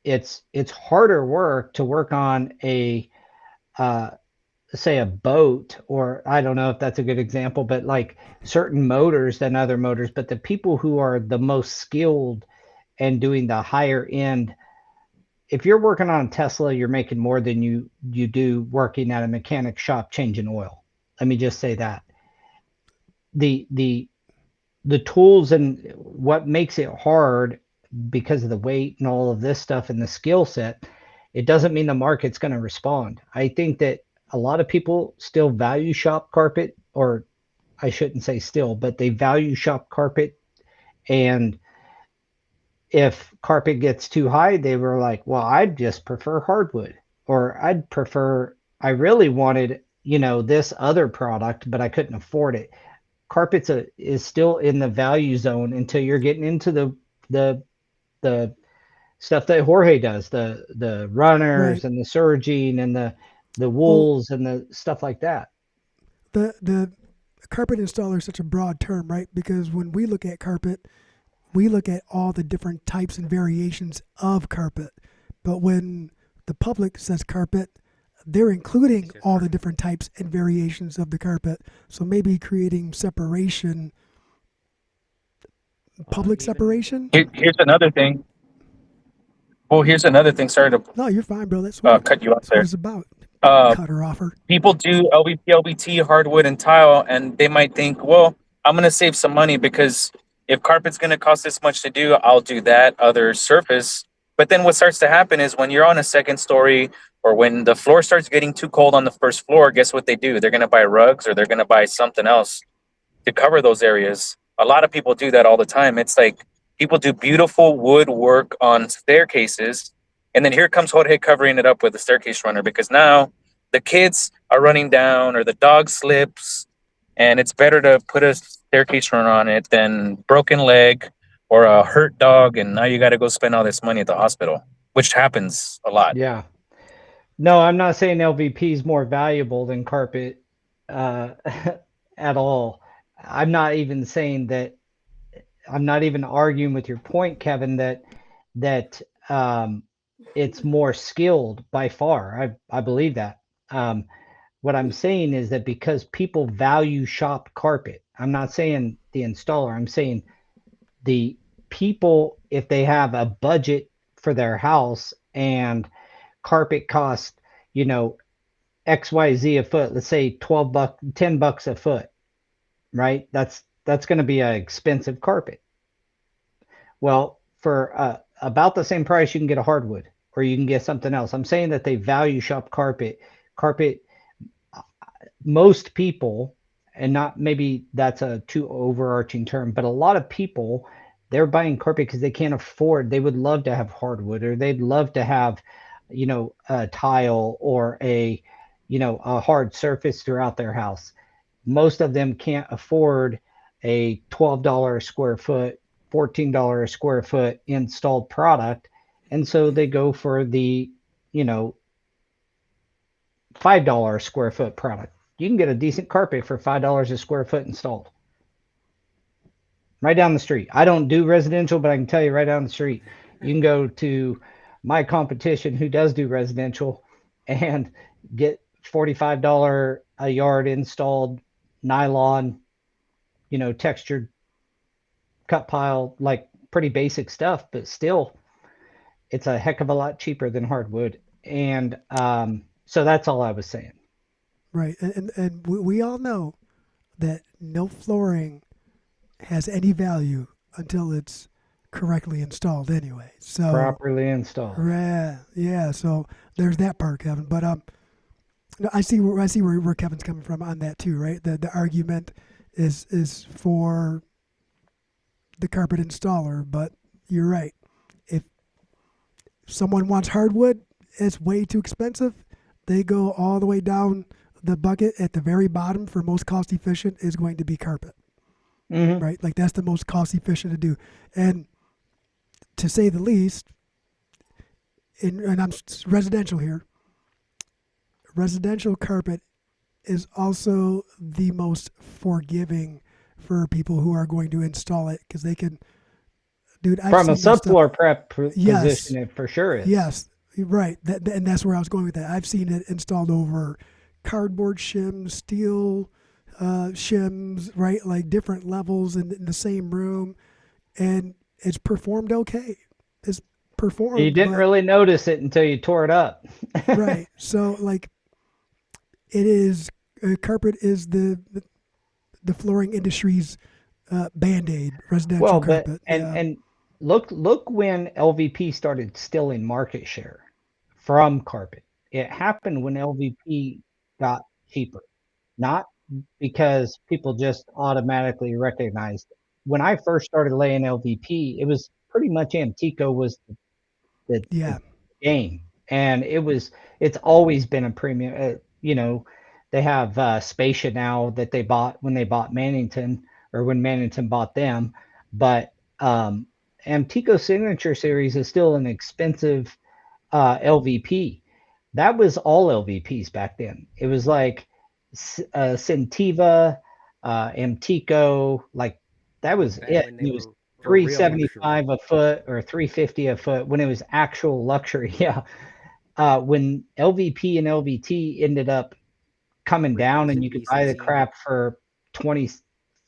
It's harder work to work on a uh, say a boat, or I don't know if that's a good example, but like certain motors than other motors. But the people who are the most skilled and doing the higher end, if you're working on a Tesla, you're making more than you do working at a mechanic shop changing oil. Let me just say that the the tools and what makes it hard because of the weight and all of this stuff and the skill set, it doesn't mean the market's going to respond. I think that a lot of people still value shop carpet, or I shouldn't say still, but they value shop carpet. And if carpet gets too high, they were like, well, I'd just prefer hardwood, or I really wanted, this other product, but I couldn't afford it. Is still in the value zone until you're getting into the the stuff that Jorge does, the
Right.
runners and the surging and the
Well,
wools and the stuff like that.
the carpet installer is such a broad term, right? Because when we look at carpet, we look at all the different types and variations of carpet. But when the public says carpet, they're including
It's just
all the
carpet.
different types and variations of the carpet. So maybe creating separation, public
Uneven.
separation.
Here's another thing. Well, here's another thing. Sorry to
No, you're fine, bro. That's what
cut you off
that's what
there.
it's about.
Uh,
Cutter offer.
People do LVP, LVT, hardwood, and tile, and they might think, well, I'm going to save some money because if carpet's going to cost this much to do, I'll do that other surface. But then what starts to happen is when you're on a second story or when the floor starts getting too cold on the first floor, guess what they do? They're going to buy rugs or they're going to buy something else to cover those areas. A lot of people do that all the time. It's like people do beautiful wood work on staircases, and then here comes Jorge covering it up with a staircase runner because now the kids are running down or the dog slips, and it's better to put a staircase runner on it than broken leg or a hurt dog, and now you got to go spend all this money at the hospital, which happens a lot.
Yeah. No, I'm not saying LVP is more valuable than carpet uh, at all. I'm not even saying that. I'm not even arguing with your point, Kevin, that it's more skilled by far. I believe that. Um, what I'm saying is that because people value shop carpet, I'm not saying the installer. I'm saying the people, if they have a budget for their house and carpet costs, you know, XYZ a foot, let's say 12 bucks, $10 a foot, right? That's going to be an expensive carpet. Well, for about the same price, you can get a hardwood or you can get something else. I'm saying that they value shop carpet. Carpet, most people, and not maybe that's a too overarching term, but a lot of people, they're buying carpet because they can't afford. They would love to have hardwood, or they'd love to have, a tile or a hard surface throughout their house. Most of them can't afford a $12 a square foot, $14 a square foot installed product. And so they go for the, you know, $5 a square foot product. You can get a decent carpet for $5 a square foot installed right down the street. I don't do residential, but I can tell you right down the street. You can go to my competition who does do residential and get $45 a yard installed nylon, textured cut pile, like pretty basic stuff, but still it's a heck of a lot cheaper than hardwood. And so that's all I was saying.
Right. And we all know that no flooring has any value until it's correctly installed anyway. So,
Properly installed.
yeah. So there's that part, Kevin. But no, I see where Kevin's coming from on that too, right? The argument is for the carpet installer, but you're right. If someone wants hardwood, it's way too expensive. They go all the way down the bucket at the very bottom for most cost efficient is going to be carpet,
Mm-hmm.
right? Like that's the most cost efficient to do. And to say the least, and I'm residential here. Residential carpet is also the most forgiving for people who are going to install it because they can. Dude, I've
From a
seen this stuff.
subfloor prep
Yes,
position, it for sure is.
yes, right. And that's where I was going with that. I've seen it installed over cardboard shims, steel shims, right? Like different levels in the same room, and it's performed okay. It's
You
performed,
didn't
but
really notice it until you tore it up.
right. So like it is, carpet is the flooring industry's band aid. Residential
Well, but
carpet.
and
Yeah,
and look when LVP started stealing market share from carpet. It happened when LVP got cheaper, not because people just automatically recognized it. When I first started laying LVP, it was pretty much Antico was the
yeah,
game, and it's always been a premium. They have Spacia now that they bought when they bought Mannington or when Mannington bought them, but Antico Signature Series is still an expensive LVP. That was all LVPs back then. It was like Centtiva, Antico, like that was
back
it.
when they
It was
were real luxury.
375 a foot or 350 a foot when it was actual luxury. Yeah. When LVP and LVT ended up coming down and
Replacing
you could buy the
PCC.
crap for 20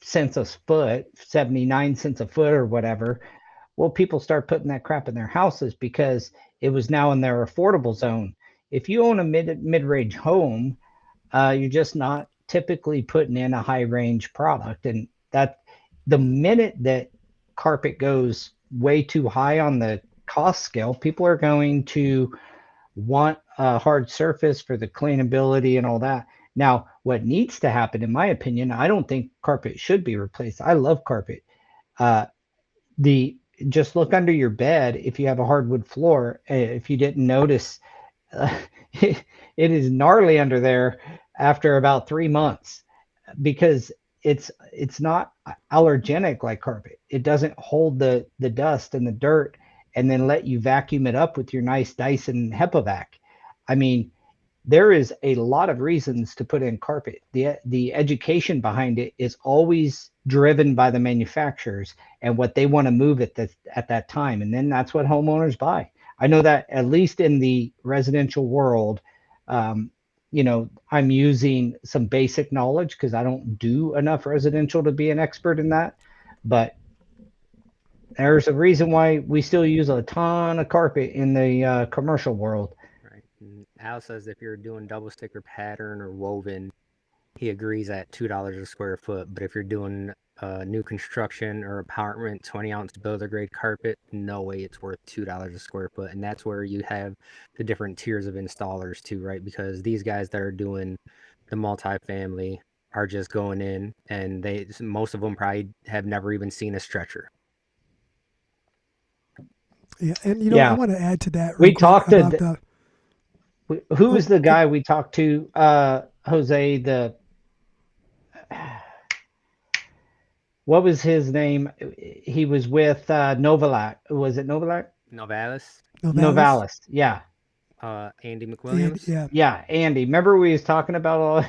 cents a foot, 79 cents a foot or whatever, well, people start putting that crap in their houses because it was now in their affordable zone. If you own a mid-range home, you're just not typically putting in a high range product, and that the minute that carpet goes way too high on the cost scale, people are going to want a hard surface for the cleanability and all that. Now, what needs to happen, in my opinion, I don't think carpet should be replaced. I love carpet. Uh, the Just look under your bed if you have a hardwood floor. If you didn't notice, uh, it is gnarly under there after about 3 months because it's not allergenic like carpet. It doesn't hold the dust and the dirt and then let you vacuum it up with your nice Dyson HEPA. I mean, there is a lot of reasons to put in carpet. The education behind it is always driven by the manufacturers and what they want to move at that time, and then that's what homeowners buy. I know that at least in the residential world, um, I'm using some basic knowledge because I don't do enough residential to be an expert in that, but there's a reason why we still use a ton of carpet in the commercial world.
Right. And Al says if you're doing double sticker pattern or woven, he agrees at $2 a square foot. But if you're doing new construction or apartment 20-ounce builder grade carpet, no way it's worth $2 a square foot. And that's where you have the different tiers of installers too, right? Because these guys that are doing the multifamily are just going in and most of them probably have never even seen a stretcher.
yeah. And I
Yeah,
want to add to that real
we
quick
talked
about
to
the.
who
Oh,
was the guy we talked to? Jose, the what was his name? He was with Novalak. Was it Novalak?
Novalis,
Novalis,
Novalis. Yeah.
Andy
and
McWilliams.
yeah,
Yeah, Andy. Remember we was talking about all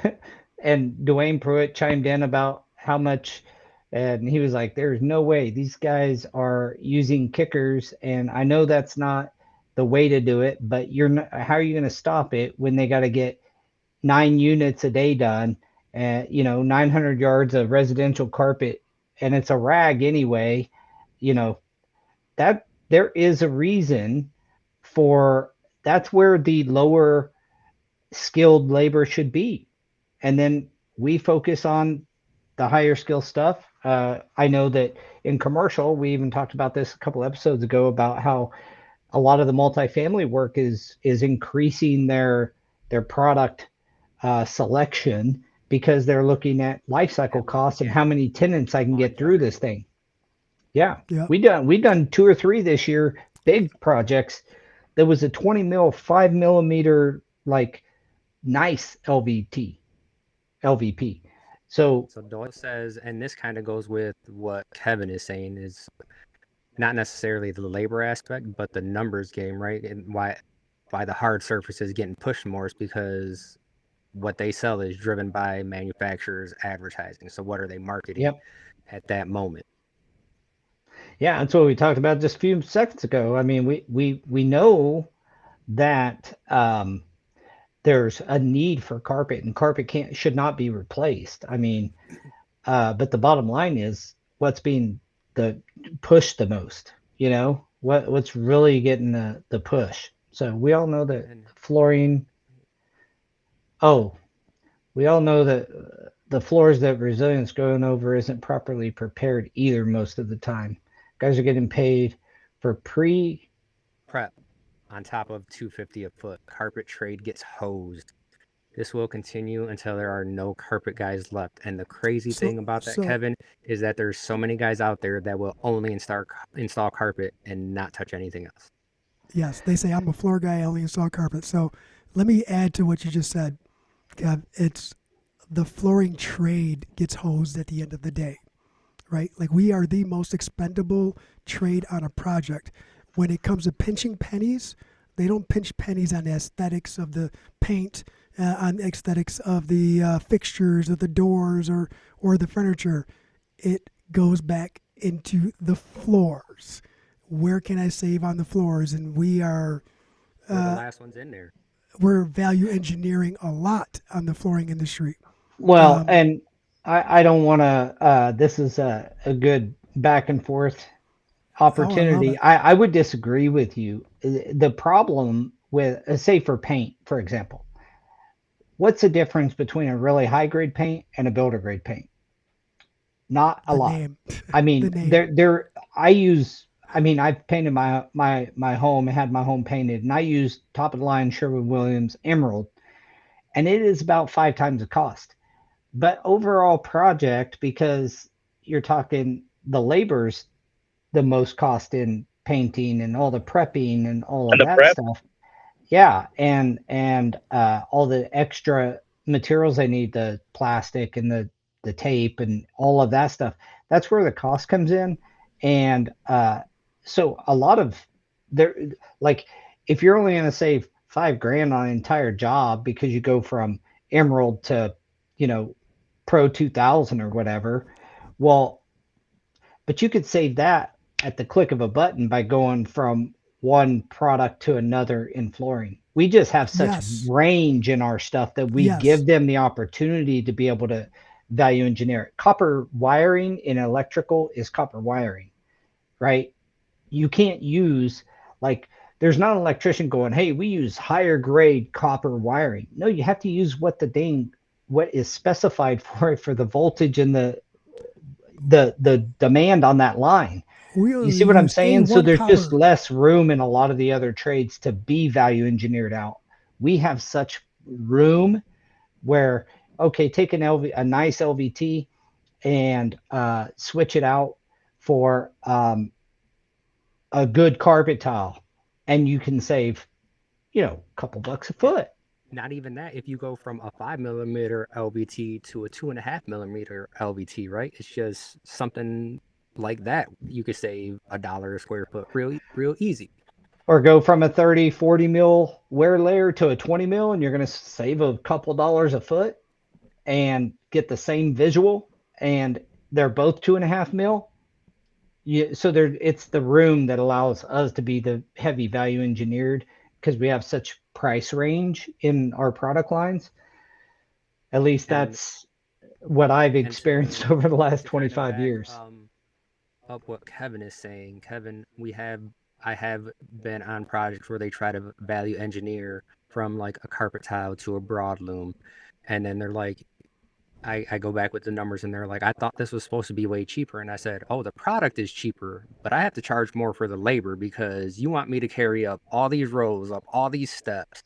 and Dwayne Pruitt chimed in about how much and he was like, there's no way these guys are using kickers and I know that's not the way to do it, but you're not, how are you going to stop it when they got to get 9 units a day done and 900 yards of residential carpet and it's a rag anyway, you know, that there is a reason for that's where the lower skilled labor should be. And then we focus on the higher skill stuff. I know that in commercial, we even talked about this a couple episodes ago about how a lot of the multifamily work is increasing their product selection because they're looking at life cycle
Have
costs and how many
longevity.
tenants I can get through this
Longevity.
thing. Yeah,
yeah,
we done 2 or 3 this year, big projects. There was a 20 mil, 5 millimeter, like nice LVP. So
So Doyle says, and this kind of goes with what Kevin is saying, is not necessarily the labor aspect, but the numbers game, right? And why why the hard surfaces getting pushed more is because what they sell is driven by manufacturers advertising. So what are they marketing
Yep.
at that moment?
Yeah, that's what we talked about just a few seconds ago. I mean, we know that there's a need for carpet, and carpet can't should not be replaced. I mean, but the bottom line is what's being the pushed the most. What's really getting the push. So we all know that
And
flooring. Oh, we all know that the floors that Resilient's going over isn't properly prepared either most of the time. Guys are getting paid for pre.
prep on top of 250 a foot. Carpet trade gets hosed. This will continue until there are no carpet guys left. And the crazy
So
thing about that,
so
Kevin, is that there's so many guys out there that will only install carpet and not touch anything else.
yes, they say I'm a floor guy. I only install carpet. So let me add to what you just said, Kev. It's the flooring trade gets hosed at the end of the day, right? Like we are the most expendable trade on a project. When it comes to pinching pennies, they don't pinch pennies on the aesthetics of the paint, on the aesthetics of the fixtures, of the doors, or the furniture. It goes back into the floors. Where can I save on the floors? And
We're the
uh,
last ones in there.
we're value engineering a lot on the flooring industry.
Well,
Um,
and I don't want to. This is a good back and forth
oh, I love
opportunity.
it.
I would disagree with you. The problem with, say, for paint, for example, what's the difference between a really high grade paint and a builder grade paint? Not a
The
lot.
name,
I
the
mean,
name.
there. I use. I mean, I've painted my home, had my home painted, and I use top of the line Sherwin Williams Emerald, and it is about 5 times the cost. But overall project, because you're talking the labor's the most cost in painting and all the prepping and all
And
of
the
that
prep.
stuff. Yeah, and all the extra materials they need, the plastic and the tape and all of that stuff. That's where the cost comes in. And so a lot of there, like, if you're only going to save 5 grand on an entire job because you go from Emerald to, you know, Pro 2000 or whatever, well, but you could save that at the click of a button by going from one product to another in flooring. We just have such
Yes,
range in our stuff that we
yes.
give them the opportunity to be able to value engineer it. Copper wiring in electrical is copper wiring, right? You can't use, like, there's not an electrician going, hey, we use higher grade copper wiring. No, you have to use what is specified for it, for the voltage and the demand on that line.
We
You
only
see what I'm
use
saying? So
A1
there's just
copper.
less room in a lot of the other trades to be value engineered out. We have such room where, okay, take a nice LVT and switch it out for a good carpet tile, and you can save, a couple bucks a
And
foot.
not even that. If you go from a 5 millimeter LVT to a 2.5 millimeter LVT, right? It's just something like that. You could save $1 a square foot real easy.
Or go from a 30, 40 mil wear layer to a 20 mil, and you're going to save a couple dollars a foot and get the same visual, and they're both 2.5 mil. So it's the room that allows us to be the heavy value engineered, because we have such price range in our product lines. At least
And
that's what I've
and
experienced over the last
to kind of
25
back
years.
up what Kevin is saying, Kevin, I have been on projects where they try to value engineer from like a carpet tile to a broadloom, and then they're like, I go back with the numbers and they're like, I thought this was supposed to be way cheaper. And I said, oh, the product is cheaper, but I have to charge more for the labor because you want me to carry up all these rows, up all these steps,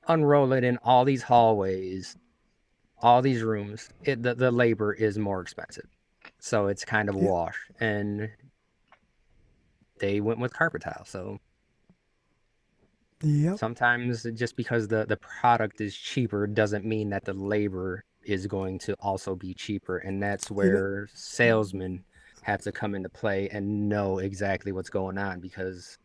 unroll it in all these hallways, all these rooms. The labor is more expensive. So it's kind of a
Yeah,
wash. And they went with carpet tile. So
yep.
sometimes just because the product is cheaper doesn't mean that the labor is going to also be cheaper. And that's
You know,
where salesmen have to come into play and know exactly what's going on, because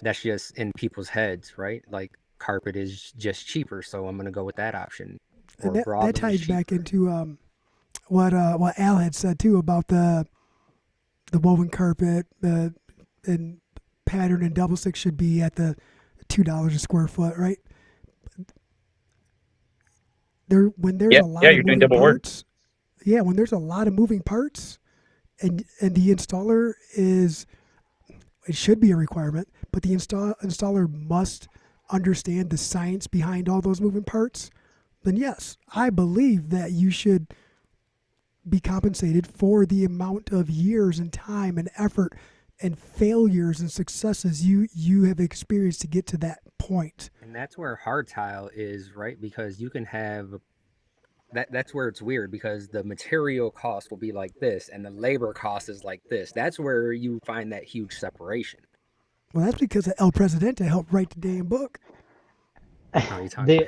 that's just in people's heads, right? Like carpet is just cheaper, so I'm gonna go with that option.
And
Or
that
rubber is
ties back
cheaper.
into what Al had said too about the woven carpet and pattern and double stick should be at the $2 a square foot, right? There when there's
Yeah,
a
yeah,
lot of
you're doing
moving
double work.
parts, yeah, when there's a lot of moving parts, and the installer is it should be a requirement, but the installer must understand the science behind all those moving parts. Then yes, I believe that you should be compensated for the amount of years and time and effort and failures and successes you have experienced to get to that point.
And that's where hard tile is, right? Because you can have that's where it's weird because the material cost will be like this and the labor cost is like this. That's where you find that huge separation.
Well, that's because El Presidente helped write the damn book.
Oh, you talking?
the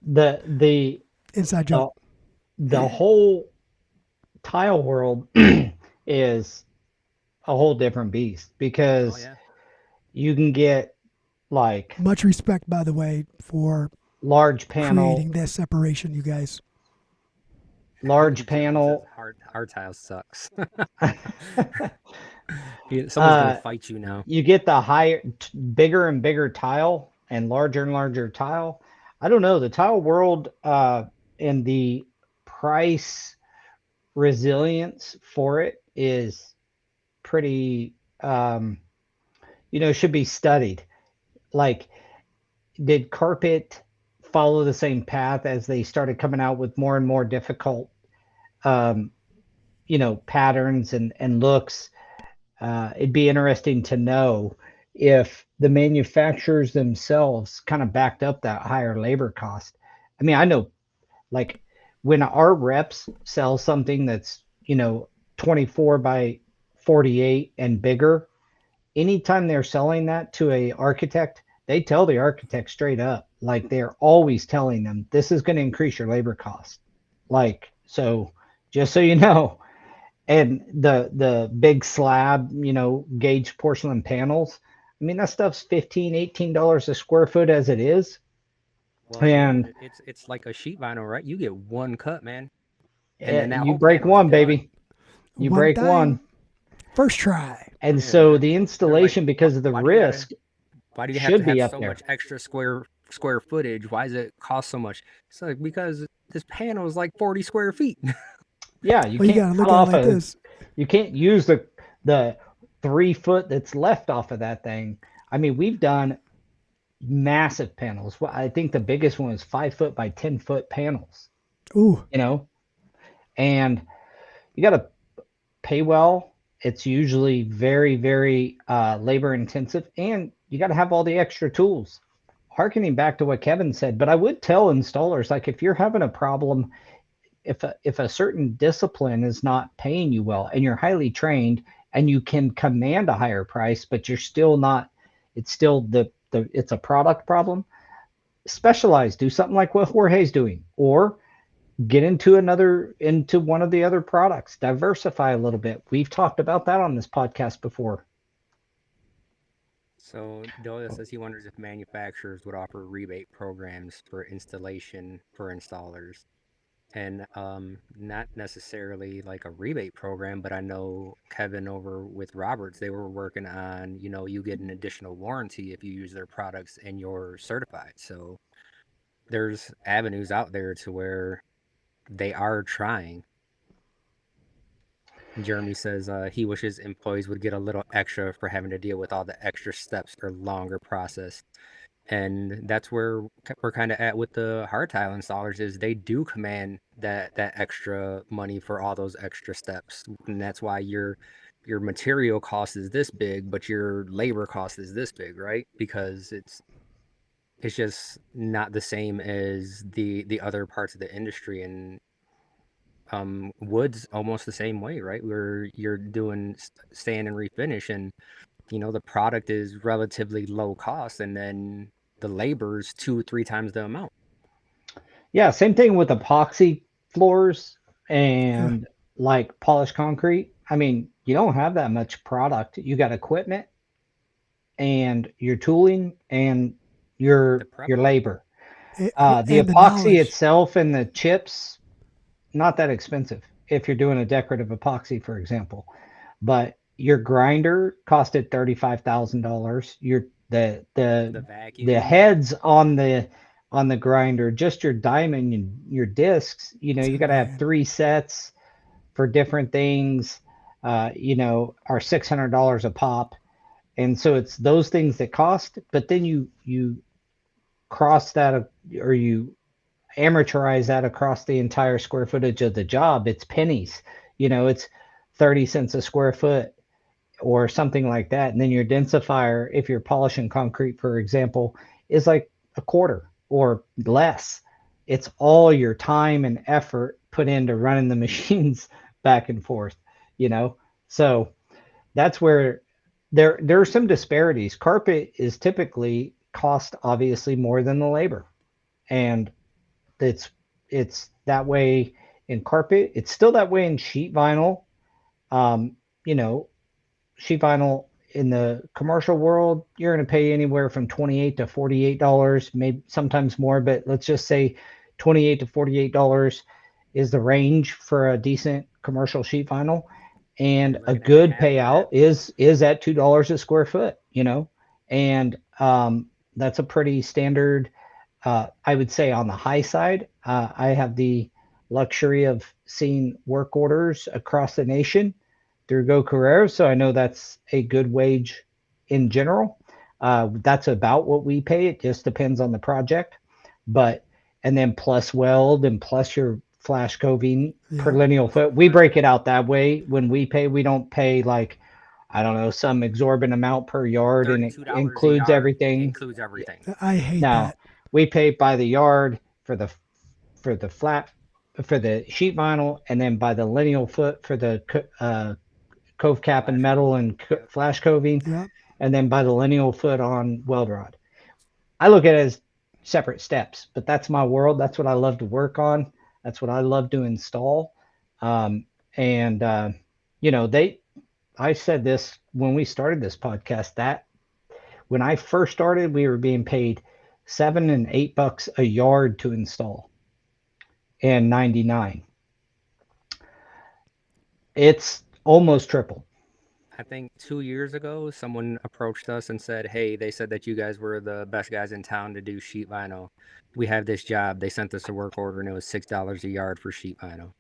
the the
Inside joke.
the the whole tile world is a whole different beast
Oh
because
yeah.
you can get like
Much respect, by the way, for
large
creating
panel,
that separation, you guys.
large
Jeremy says
panel.
hard tile sucks. Someone's gonna
uh,
fight you now.
you get the bigger and bigger tile and larger tile. I don't know the tile world and the price resilience for it is pretty should be studied. Like, did carpet follow the same path as they started coming out with more and more difficult um, patterns and looks? It'd be interesting to know if the manufacturers themselves kind of backed up that higher labor cost. I mean, I know, like, when our reps sell something that's 24 by 48 and bigger, anytime they're selling that to a architect, they tell the architect straight up, like, they're always telling them this is going to increase your labor cost. Like, so just so you know. And the big slab, gauge porcelain panels, I mean, that stuff's 15, $18 a square foot as it is.
Well,
And
and it's like a sheet vinyl, right? You get one cut, man, and then that
you
whole
break
panel's
one,
done.
baby. You
One
break one.
time, first try.
And
Yeah,
so the
they're like,
installation, because of the
why do you gotta?
risk,
Why do you have to
should be
have
up
so
there.
much extra square footage? Why does it cost so much? It's like because this panel is like 40 square feet.
Yeah, you
Well, you
can't
got to
cut
look at it
off
like this.
you can't use the 3 foot that's left off of that thing. I mean, we've done massive panels. Well, I think the biggest one was 5 foot by 10 foot panels,
Ooh,
you know, and you got to pay well. It's usually very, very labor intensive, and you got to have all the extra tools. Harkening back to what Kevin said, but I would tell installers, like, if you're having a problem, if a certain discipline is not paying you well and you're highly trained and you can command a higher price, but you're still not, it's still it's a product problem. Specialize, do something like what Jorge's doing, or get into one of the other products, diversify a little bit. We've talked about that on this podcast before.
So Doyle says he wonders if manufacturers would offer rebate programs for installation for installers. And not necessarily like a rebate program, but I know Kevin over with Roberts, they were working on, you get an additional warranty if you use their products and you're certified. So there's avenues out there to where they are trying. Jeremy says he wishes employees would get a little extra for having to deal with all the extra steps or longer process. And that's where we're kind of at with the hard tile installers is they do command that extra money for all those extra steps, and that's why your material cost is this big, but your labor cost is this big, right? Because it's just not the same as the other parts of the industry. And wood's almost the same way, right? Where you're doing sand and refinish, and the product is relatively low cost, and then the labor is 2 or 3 times the amount.
Yeah, same thing with epoxy floors
yeah.
and like polished concrete. I mean, you don't have that much product. You got equipment, and your tooling and
The prep
your
work.
labor.
it,
The
and the
epoxy
knowledge.
itself and the chips, not that expensive if you're doing a decorative epoxy, for example. But your grinder costed $35,000. Your
The
the
vacuum.
heads on the grinder, just your diamond and your discs. You got to have
10 grand.
three sets for different things. Are $600 a pop, and so it's those things that cost. But then you cross that, or you amortize that across the entire square footage of the job. It's pennies. It's 30 cents a square foot or something like that. And then your densifier, if you're polishing concrete, for example, is like a quarter or less. It's all your time and effort put into running the machines back and forth, you know? So that's where there are some disparities. Carpet is typically cost obviously more than the labor. And it's it's that way in carpet. It's still that way in sheet vinyl. Um, you know, Sheet vinyl in the commercial world, you're going to pay anywhere from $28 to $48, maybe sometimes more, but let's just say $28 to $48 is the range for a decent commercial sheet vinyl. And
You're
a
looking at
good
half
payout
that.
is at $2 a square foot. And that's a pretty standard, I would say on the high side. I have the luxury of seeing work orders across the nation through Go Carrera, so I know that's a good wage in general. That's about what we pay. It just depends on the project, but and then plus weld and plus your flash coving per
Yeah.
lineal
Plus
foot. We break it
concrete.
out that way when we pay. We don't pay like I don't know some exorbitant amount per yard, and it
$32 a
includes
yard
everything.
includes everything.
I hate
Now
that.
we pay by the yard for the flat for the sheet vinyl, and then by the lineal foot for the cove cap and
Flash
metal
coving.
and
Yep.
flash coving,
Yeah.
and then by the lineal foot on weld rod. I look at it as separate steps, but that's my world. That's what I love to work on. That's what I love to install. And they. I said this when we started this podcast that when I first started, we were being paid $7 and $8 a yard to install, and 99. It's almost triple.
I think 2 years ago, someone approached us and said, "Hey, they said that you guys were the best guys in town to do sheet vinyl. We have this job." They sent us a work order, and it was $6 a yard for sheet vinyl.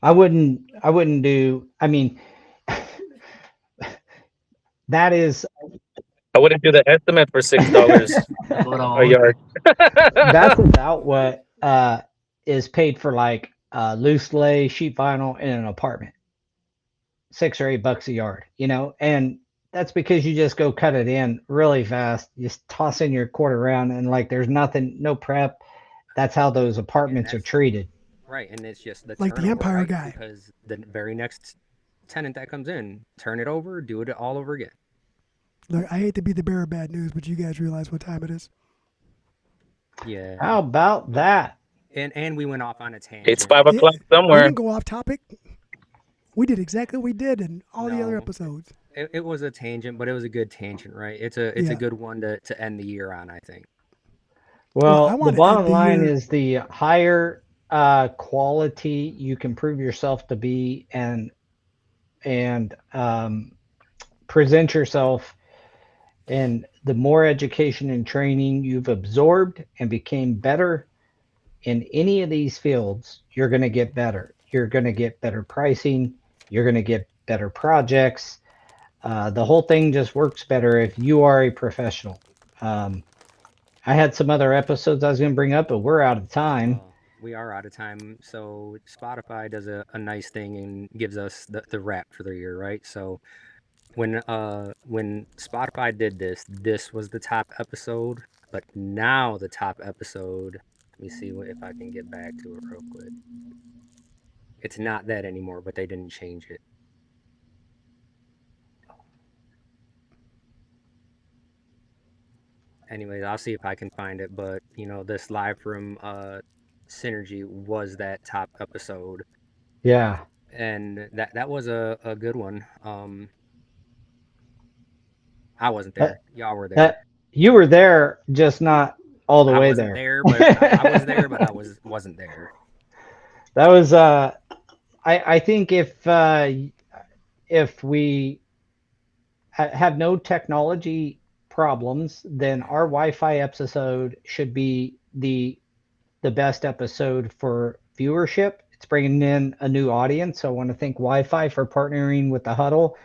I wouldn't do. I mean, that is
I wouldn't do the estimate for $6
Hold
a
on.
yard.
that's about what is paid for like loose lay sheet vinyl in an apartment, $6 or $8 a yard. And that's because you just go cut it in really fast, just toss in your quarter round, and like there's nothing, no prep. That's how those
And
apartments are
that's
treated.
right. And it's just the
Like the
turnover,
Empire
right?
guy.
Because the very next tenant that comes in, turn it over, do it all over again.
Look, I hate to be the bearer of bad news, but you guys realize what time it is.
Yeah.
How about
But
that?
and we went off on a
It's
tangent.
5 o'clock
We
somewhere.
didn't go off topic. We did exactly what we did in all the other
No,
episodes.
it was a tangent, but it was a good tangent, right? It's a
Yeah.
good one to end the year on, I think.
Well, I
Well, the
want to end
bottom
the
line
year.
is the higher quality you can prove yourself to be, and present yourself, and the more education and training you've absorbed and became better in any of these fields, you're going to get better. You're going to get better pricing. You're going to get better projects. The whole thing just works better if you are a professional. Um, I had some other episodes I was going to bring up, but we're out of time.
We are out of time. So Spotify does a nice thing and gives us the wrap for the year, right? So when Spotify did this, this was the top episode, but now the top episode, let me see if I can get back to it real quick. It's not that anymore, but they didn't change it. Anyways, I'll see if I can find it, but this live from Synergy was that top episode.
Yeah.
and that was a good one. I wasn't
That
there. Y'all were there.
that you were there, just not all the
I
way
wasn't
there.
there, but I was there, but I wasn't there.
That was I think if we have no technology problems, then our Wi-Fi episode should be the best episode for viewership. It's bringing in a new audience. So I want to thank Wi-Fi for partnering with the Huddle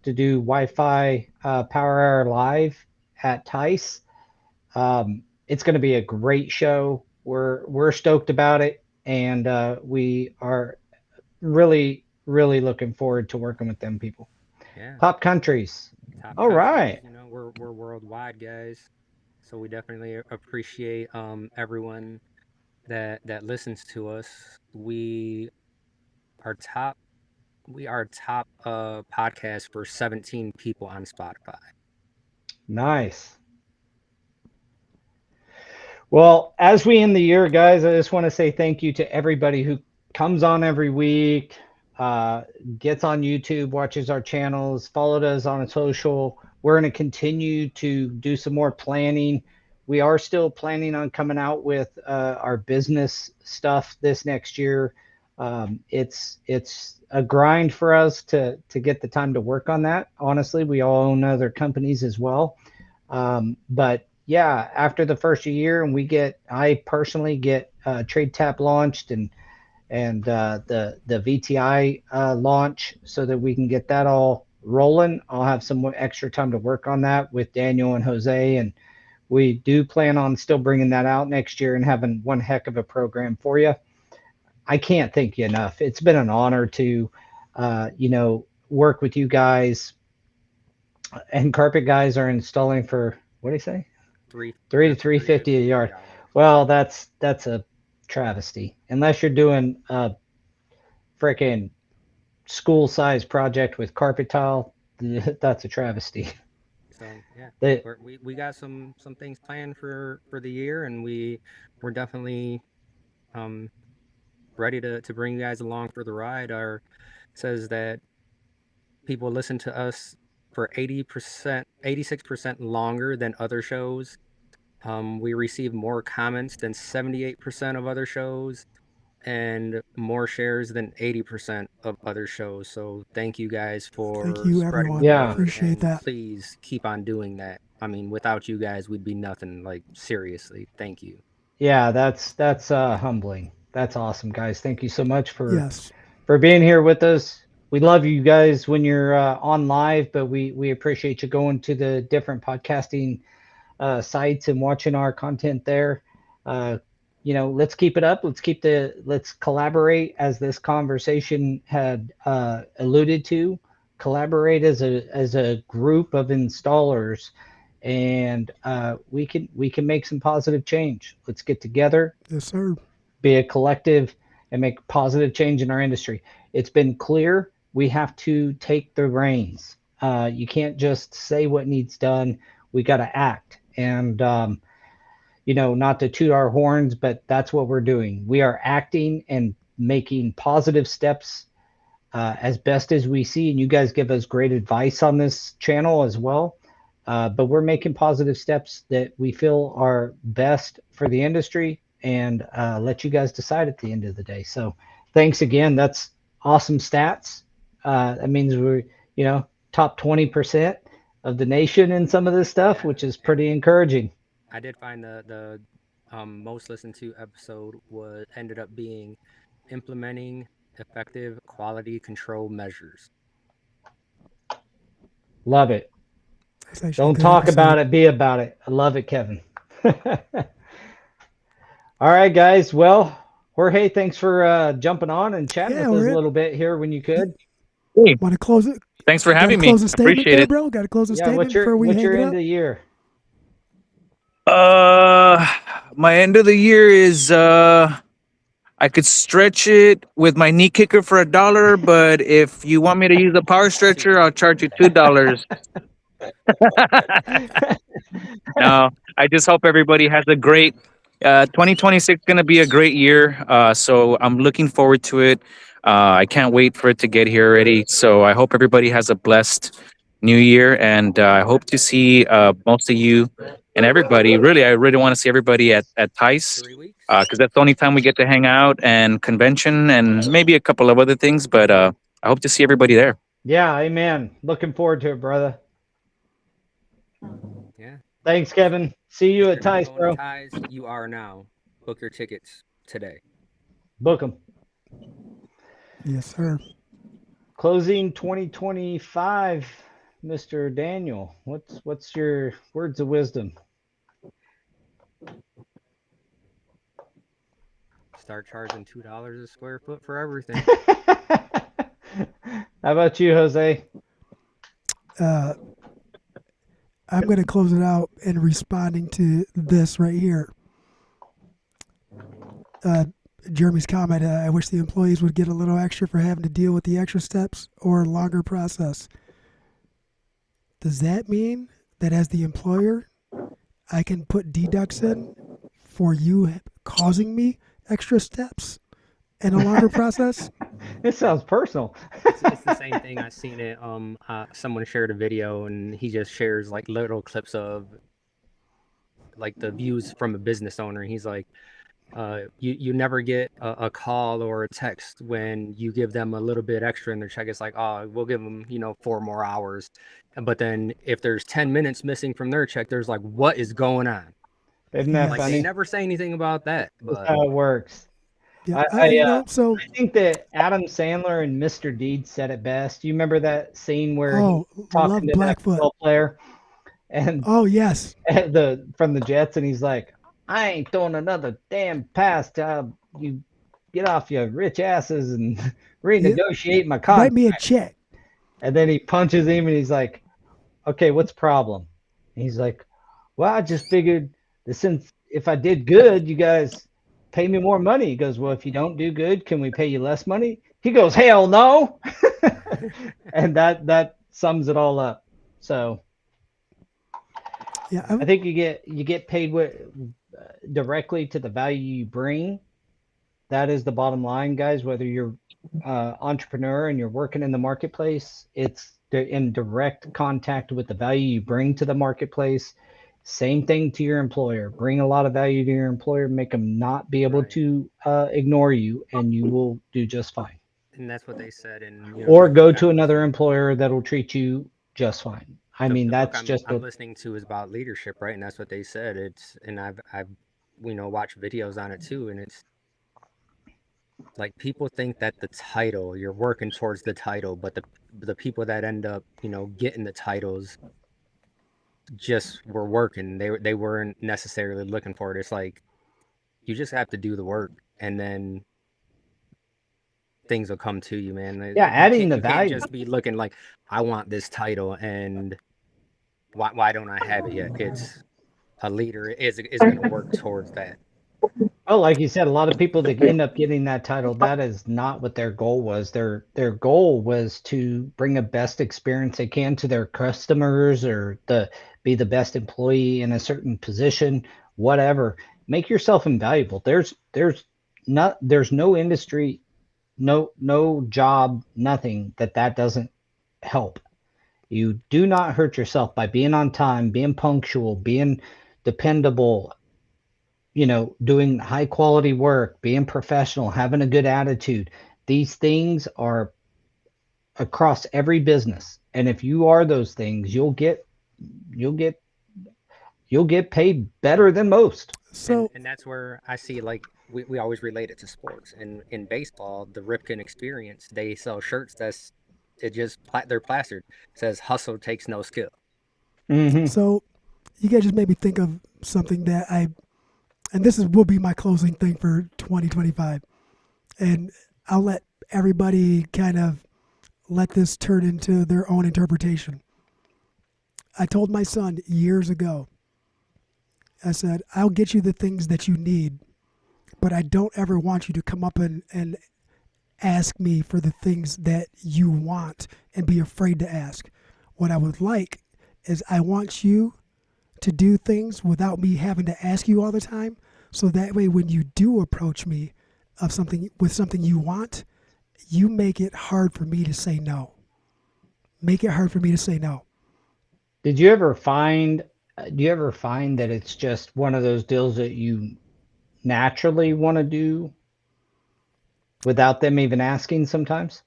to do Wi-Fi Power Hour Live at Tice. It's going to be a great show. We're stoked about it, and we are really looking forward to working with them people.
Yeah,
Top countries.
top
All
countries.
right.
We're worldwide, guys. So we definitely appreciate everyone that listens to us. Are top we are top podcast for 17 people on Spotify.
Nice. Well, as we end the year, guys, I just want to say thank you to everybody who comes on every week, uh, gets on YouTube, watches our channels, followed us on social. We're going to continue to do some more planning. We are still planning on coming out with our business stuff this next year. It's a grind for us to get the time to work on that. Honestly, we all own other companies as well. But yeah, after the first year, and I personally get Trade Tap launched and the VTI launch, so that we can get that all rolling. I'll have some more extra time to work on that with Daniel and Jose, and we do plan on still bringing that out next year and having one heck of a program for you. I can't thank you enough. It's been an honor to, work with you guys. And carpet guys are installing for, what do you say?
Three
Three to
That's
three fifty a
350 a
yard.
yard.
Well, that's a travesty. Unless you're doing a freaking school size project with carpet tile, that's a travesty.
So yeah,
They,
we got some things planned for the year, and we're definitely um ready to bring you guys along for the ride. Our says that people listen to us for 80%, 86% longer than other shows. We receive more comments than 78% of other shows and more shares than 80% of other shows. So thank you guys
Thank
for
you,
spreading the
everyone.
yeah,
word,
Appreciate
and
that.
please keep on doing that. I mean, without you guys, we'd be nothing. Like, seriously, thank you.
yeah, that's humbling. That's awesome, guys. Thank you so much
Yes.
for being here with us. We love you guys when you're on live, but we appreciate you going to the different podcasting sites and watching our content there. Uh, let's keep it up. Let's collaborate, as this conversation had alluded to. Collaborate as a group of installers, and we can make some positive change. Let's get together,
Yes, sir.
be a collective, and make positive change in our industry. It's been clear we have to take the reins. You can't just say what needs done. We got to act. And, not to toot our horns, but that's what we're doing. We are acting and making positive steps as best as we see. And you guys give us great advice on this channel as well. But we're making positive steps that we feel are best for the industry, and let you guys decide at the end of the day. So thanks again. That's awesome stats. That means we're, top 20% of the nation in some of this stuff,
Yeah,
which is
and
pretty encouraging.
I did find the most listened to episode was ended up being implementing effective quality control measures.
Love it.
That's actually a
Don't
good
talk about
episode.
it, be about it. I love it, Kevin. All right, guys. Well, Jorge, thanks for jumping on and chatting
Yeah,
with us
we're
a
it.
little bit here when you could.
Hey,
Want to close it?
thanks for
Got a
having me.
closing statement
Appreciate
there,
it.
bro? Got a closing
Yeah,
statement before we
what's
hang
your
it
end
up?
of the year?
Uh, my end of the year is I could stretch it with my knee kicker for $1, but if you want me to use a power
Two
stretcher, I'll
dollars.
charge you $2. No, I just hope everybody has a great 2026 going to be a great year. So I'm looking forward to it. I can't wait for it to get here already. So I hope everybody has a blessed new year, and I hope to see most of you and everybody. Really, I really want to see everybody at Tice,
3 weeks.
because that's the only time we get to hang out and convention and maybe a couple of other things. But I hope to see everybody there.
Yeah, amen. Looking forward to it, brother.
Yeah.
Thanks, Kevin. See
If
you at
you're not
Tice,
going to
bro.
ties, you are now. Book your tickets today.
Book them.
Yes, sir.
Closing 2025, Mr. Daniel. What's your words of wisdom?
Start charging $2 a square foot for everything.
How about you, Jose?
Uh, I'm going to close it out in responding to this right here. Uh, Jeremy's comment, I wish the employees would get a little extra for having to deal with the extra steps or a longer process. Does that mean that as the employer, I can put deducts in for you causing me extra steps and a longer process?
This sounds personal.
It's the same thing. I seen it. Someone shared a video, and he just shares like little clips of like the views from a business owner. He's like, you never get a call or a text when you give them a little bit extra in their check. It's like, oh, we'll give them 4 more hours, but then if there's 10 minutes missing from their check, there's like, what is going on?
Isn't that
Yes.
Like they
funny?
never say anything about that.
That's
But
how it works.
Yeah,
I, I, uh,
so,
I think that Adam Sandler and Mr. Deed said it best. You remember that scene where he's
oh,
talking
love
to that
Blackfoot.
football player and
Oh, yes.
the from the Jets, and he's like, "I ain't throwing another damn pass till you get off your rich asses and
Yeah,
renegotiate my
write
contract."
me a check.
And then he punches him, and he's like, "Okay, what's the problem?" And he's like, "Well, I just figured that since if I did good, you guys pay me more money." He goes, "Well, if you don't do good, can we pay you less money?" He goes, "Hell no." And that sums it all up. So
Yeah,
I think you get paid directly to the value you bring. That is the bottom line, guys. Whether you're entrepreneur and you're working in the marketplace, it's in direct contact with the value you bring to the marketplace. Same thing to your employer. Bring a lot of value to your employer. Make them not be able
right.
to ignore you, and you will do just fine.
And that's what they said. And
Or
the
go
book
to
I'm
another
listening,
employer that'll treat you just fine. I mean,
the book
that's
I'm
just
I'm
a
listening to is about leadership, right? And that's what they said. It's and I've watched videos on it too, and it's like people think that the title, you're working towards the title, but the people that end up getting the titles just were working. They weren't necessarily looking for it. It's like you just have to do the work, and then things will come to you, man.
yeah,
You
adding
can't
the
you can't
value.
just be looking like, I want this title and why don't I have it yet? It's a leader is going to work towards that.
Oh, like you said, a lot of people that end up getting that title, that is not what their goal was. Their goal was to bring a best experience they can to their customers or be the best employee in a certain position, whatever. Make yourself invaluable. There's no industry, no job, nothing that doesn't help. You do not hurt yourself by being on time, being punctual, being dependable, doing high quality work, being professional, having a good attitude. These things are across every business. And if you are those things, you'll get you'll get paid better than most.
And
so,
and that's where I see, like, we always relate it to sports. And in baseball, the Ripken experience, they sell shirts that's it just they're plastered. It says hustle takes no skill.
Hmm.
so you guys just made me think of something and this will be my closing thing for 2025. And I'll let everybody kind of let this turn into their own interpretation. I told my son years ago, I said, I'll get you the things that you need, but I don't ever want you to come up and ask me for the things that you want and be afraid to ask. What I would like is I want you to do things without me having to ask you all the time. So that way, when you do approach me of something with something you want, you make it hard for me to say no. Make it hard for me to say no.
Did you ever find do you ever find that it's just one of those deals that you naturally want to do without them even asking sometimes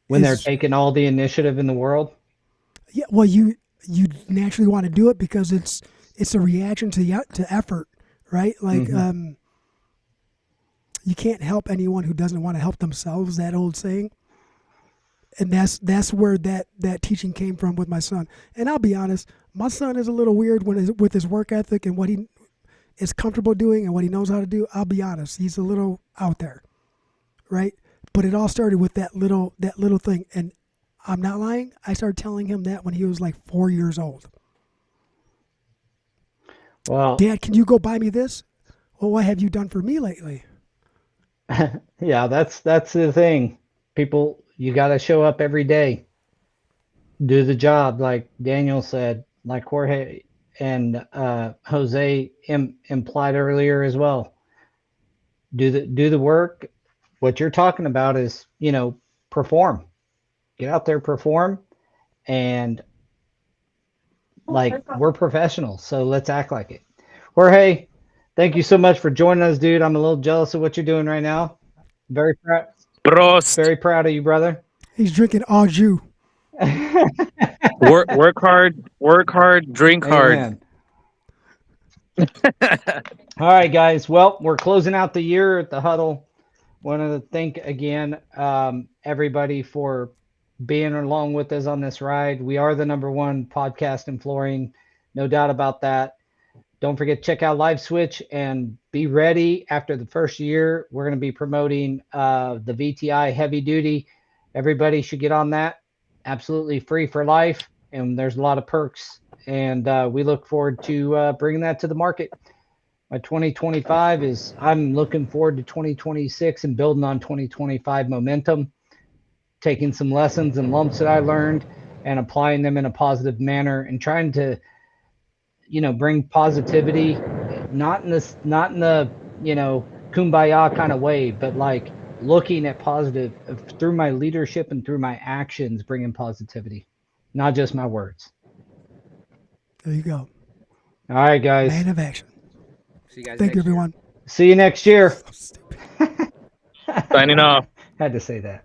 when they're
It's
taking all the initiative in the world?
yeah. Well, you naturally want to do it because it's a reaction to to effort, right? Like
Hmm.
you can't help anyone who doesn't want to help themselves. That old saying, and that's where that teaching came from with my son. And I'll be honest, my son is a little weird with his work ethic and what he is comfortable doing and what he knows how to do. I'll be honest, he's a little out there, right? But it all started with that little thing, and I'm not lying. I started telling him that when he was like 4 years old.
Well,
Dad, can you go buy me this? Well, what have you done for me lately?
yeah, that's the thing. People, you got to show up every day, do the job, like Daniel said, like Jorge and Jose implied earlier as well. Do the work. What you're talking about is, perform. Get out there, perform, and like we're professionals, so let's act like it. Jorge, thank you so much for joining us, dude. I'm a little jealous of what you're doing right now. Very proud,
Prost.
very proud of you, brother.
He's drinking au jus.
Work hard, drink hard.
Amen. All right, guys. Well, we're closing out the year at the Huddle. Want to thank again everybody for being along with us on this ride. We are the number one podcast in flooring, no doubt about that. Don't forget to check out Live Switch and be ready after the first year. We're going to be promoting the VTI Heavy Duty. Everybody should get on that. Absolutely free for life, and there's a lot of perks. And we look forward to bringing that to the market. My 2025 is I'm looking forward to 2026 and building on 2025 momentum, taking some lessons and lumps that I learned and applying them in a positive manner and trying to bring positivity, not in the kumbaya kind of way, but like looking at positive through my leadership and through my actions, bringing positivity, not just my words.
There you go.
All right, guys.
Man of action.
See you guys
Thank you,
next year.
everyone.
See you next year.
So stupid.
Signing off.
Had to say that.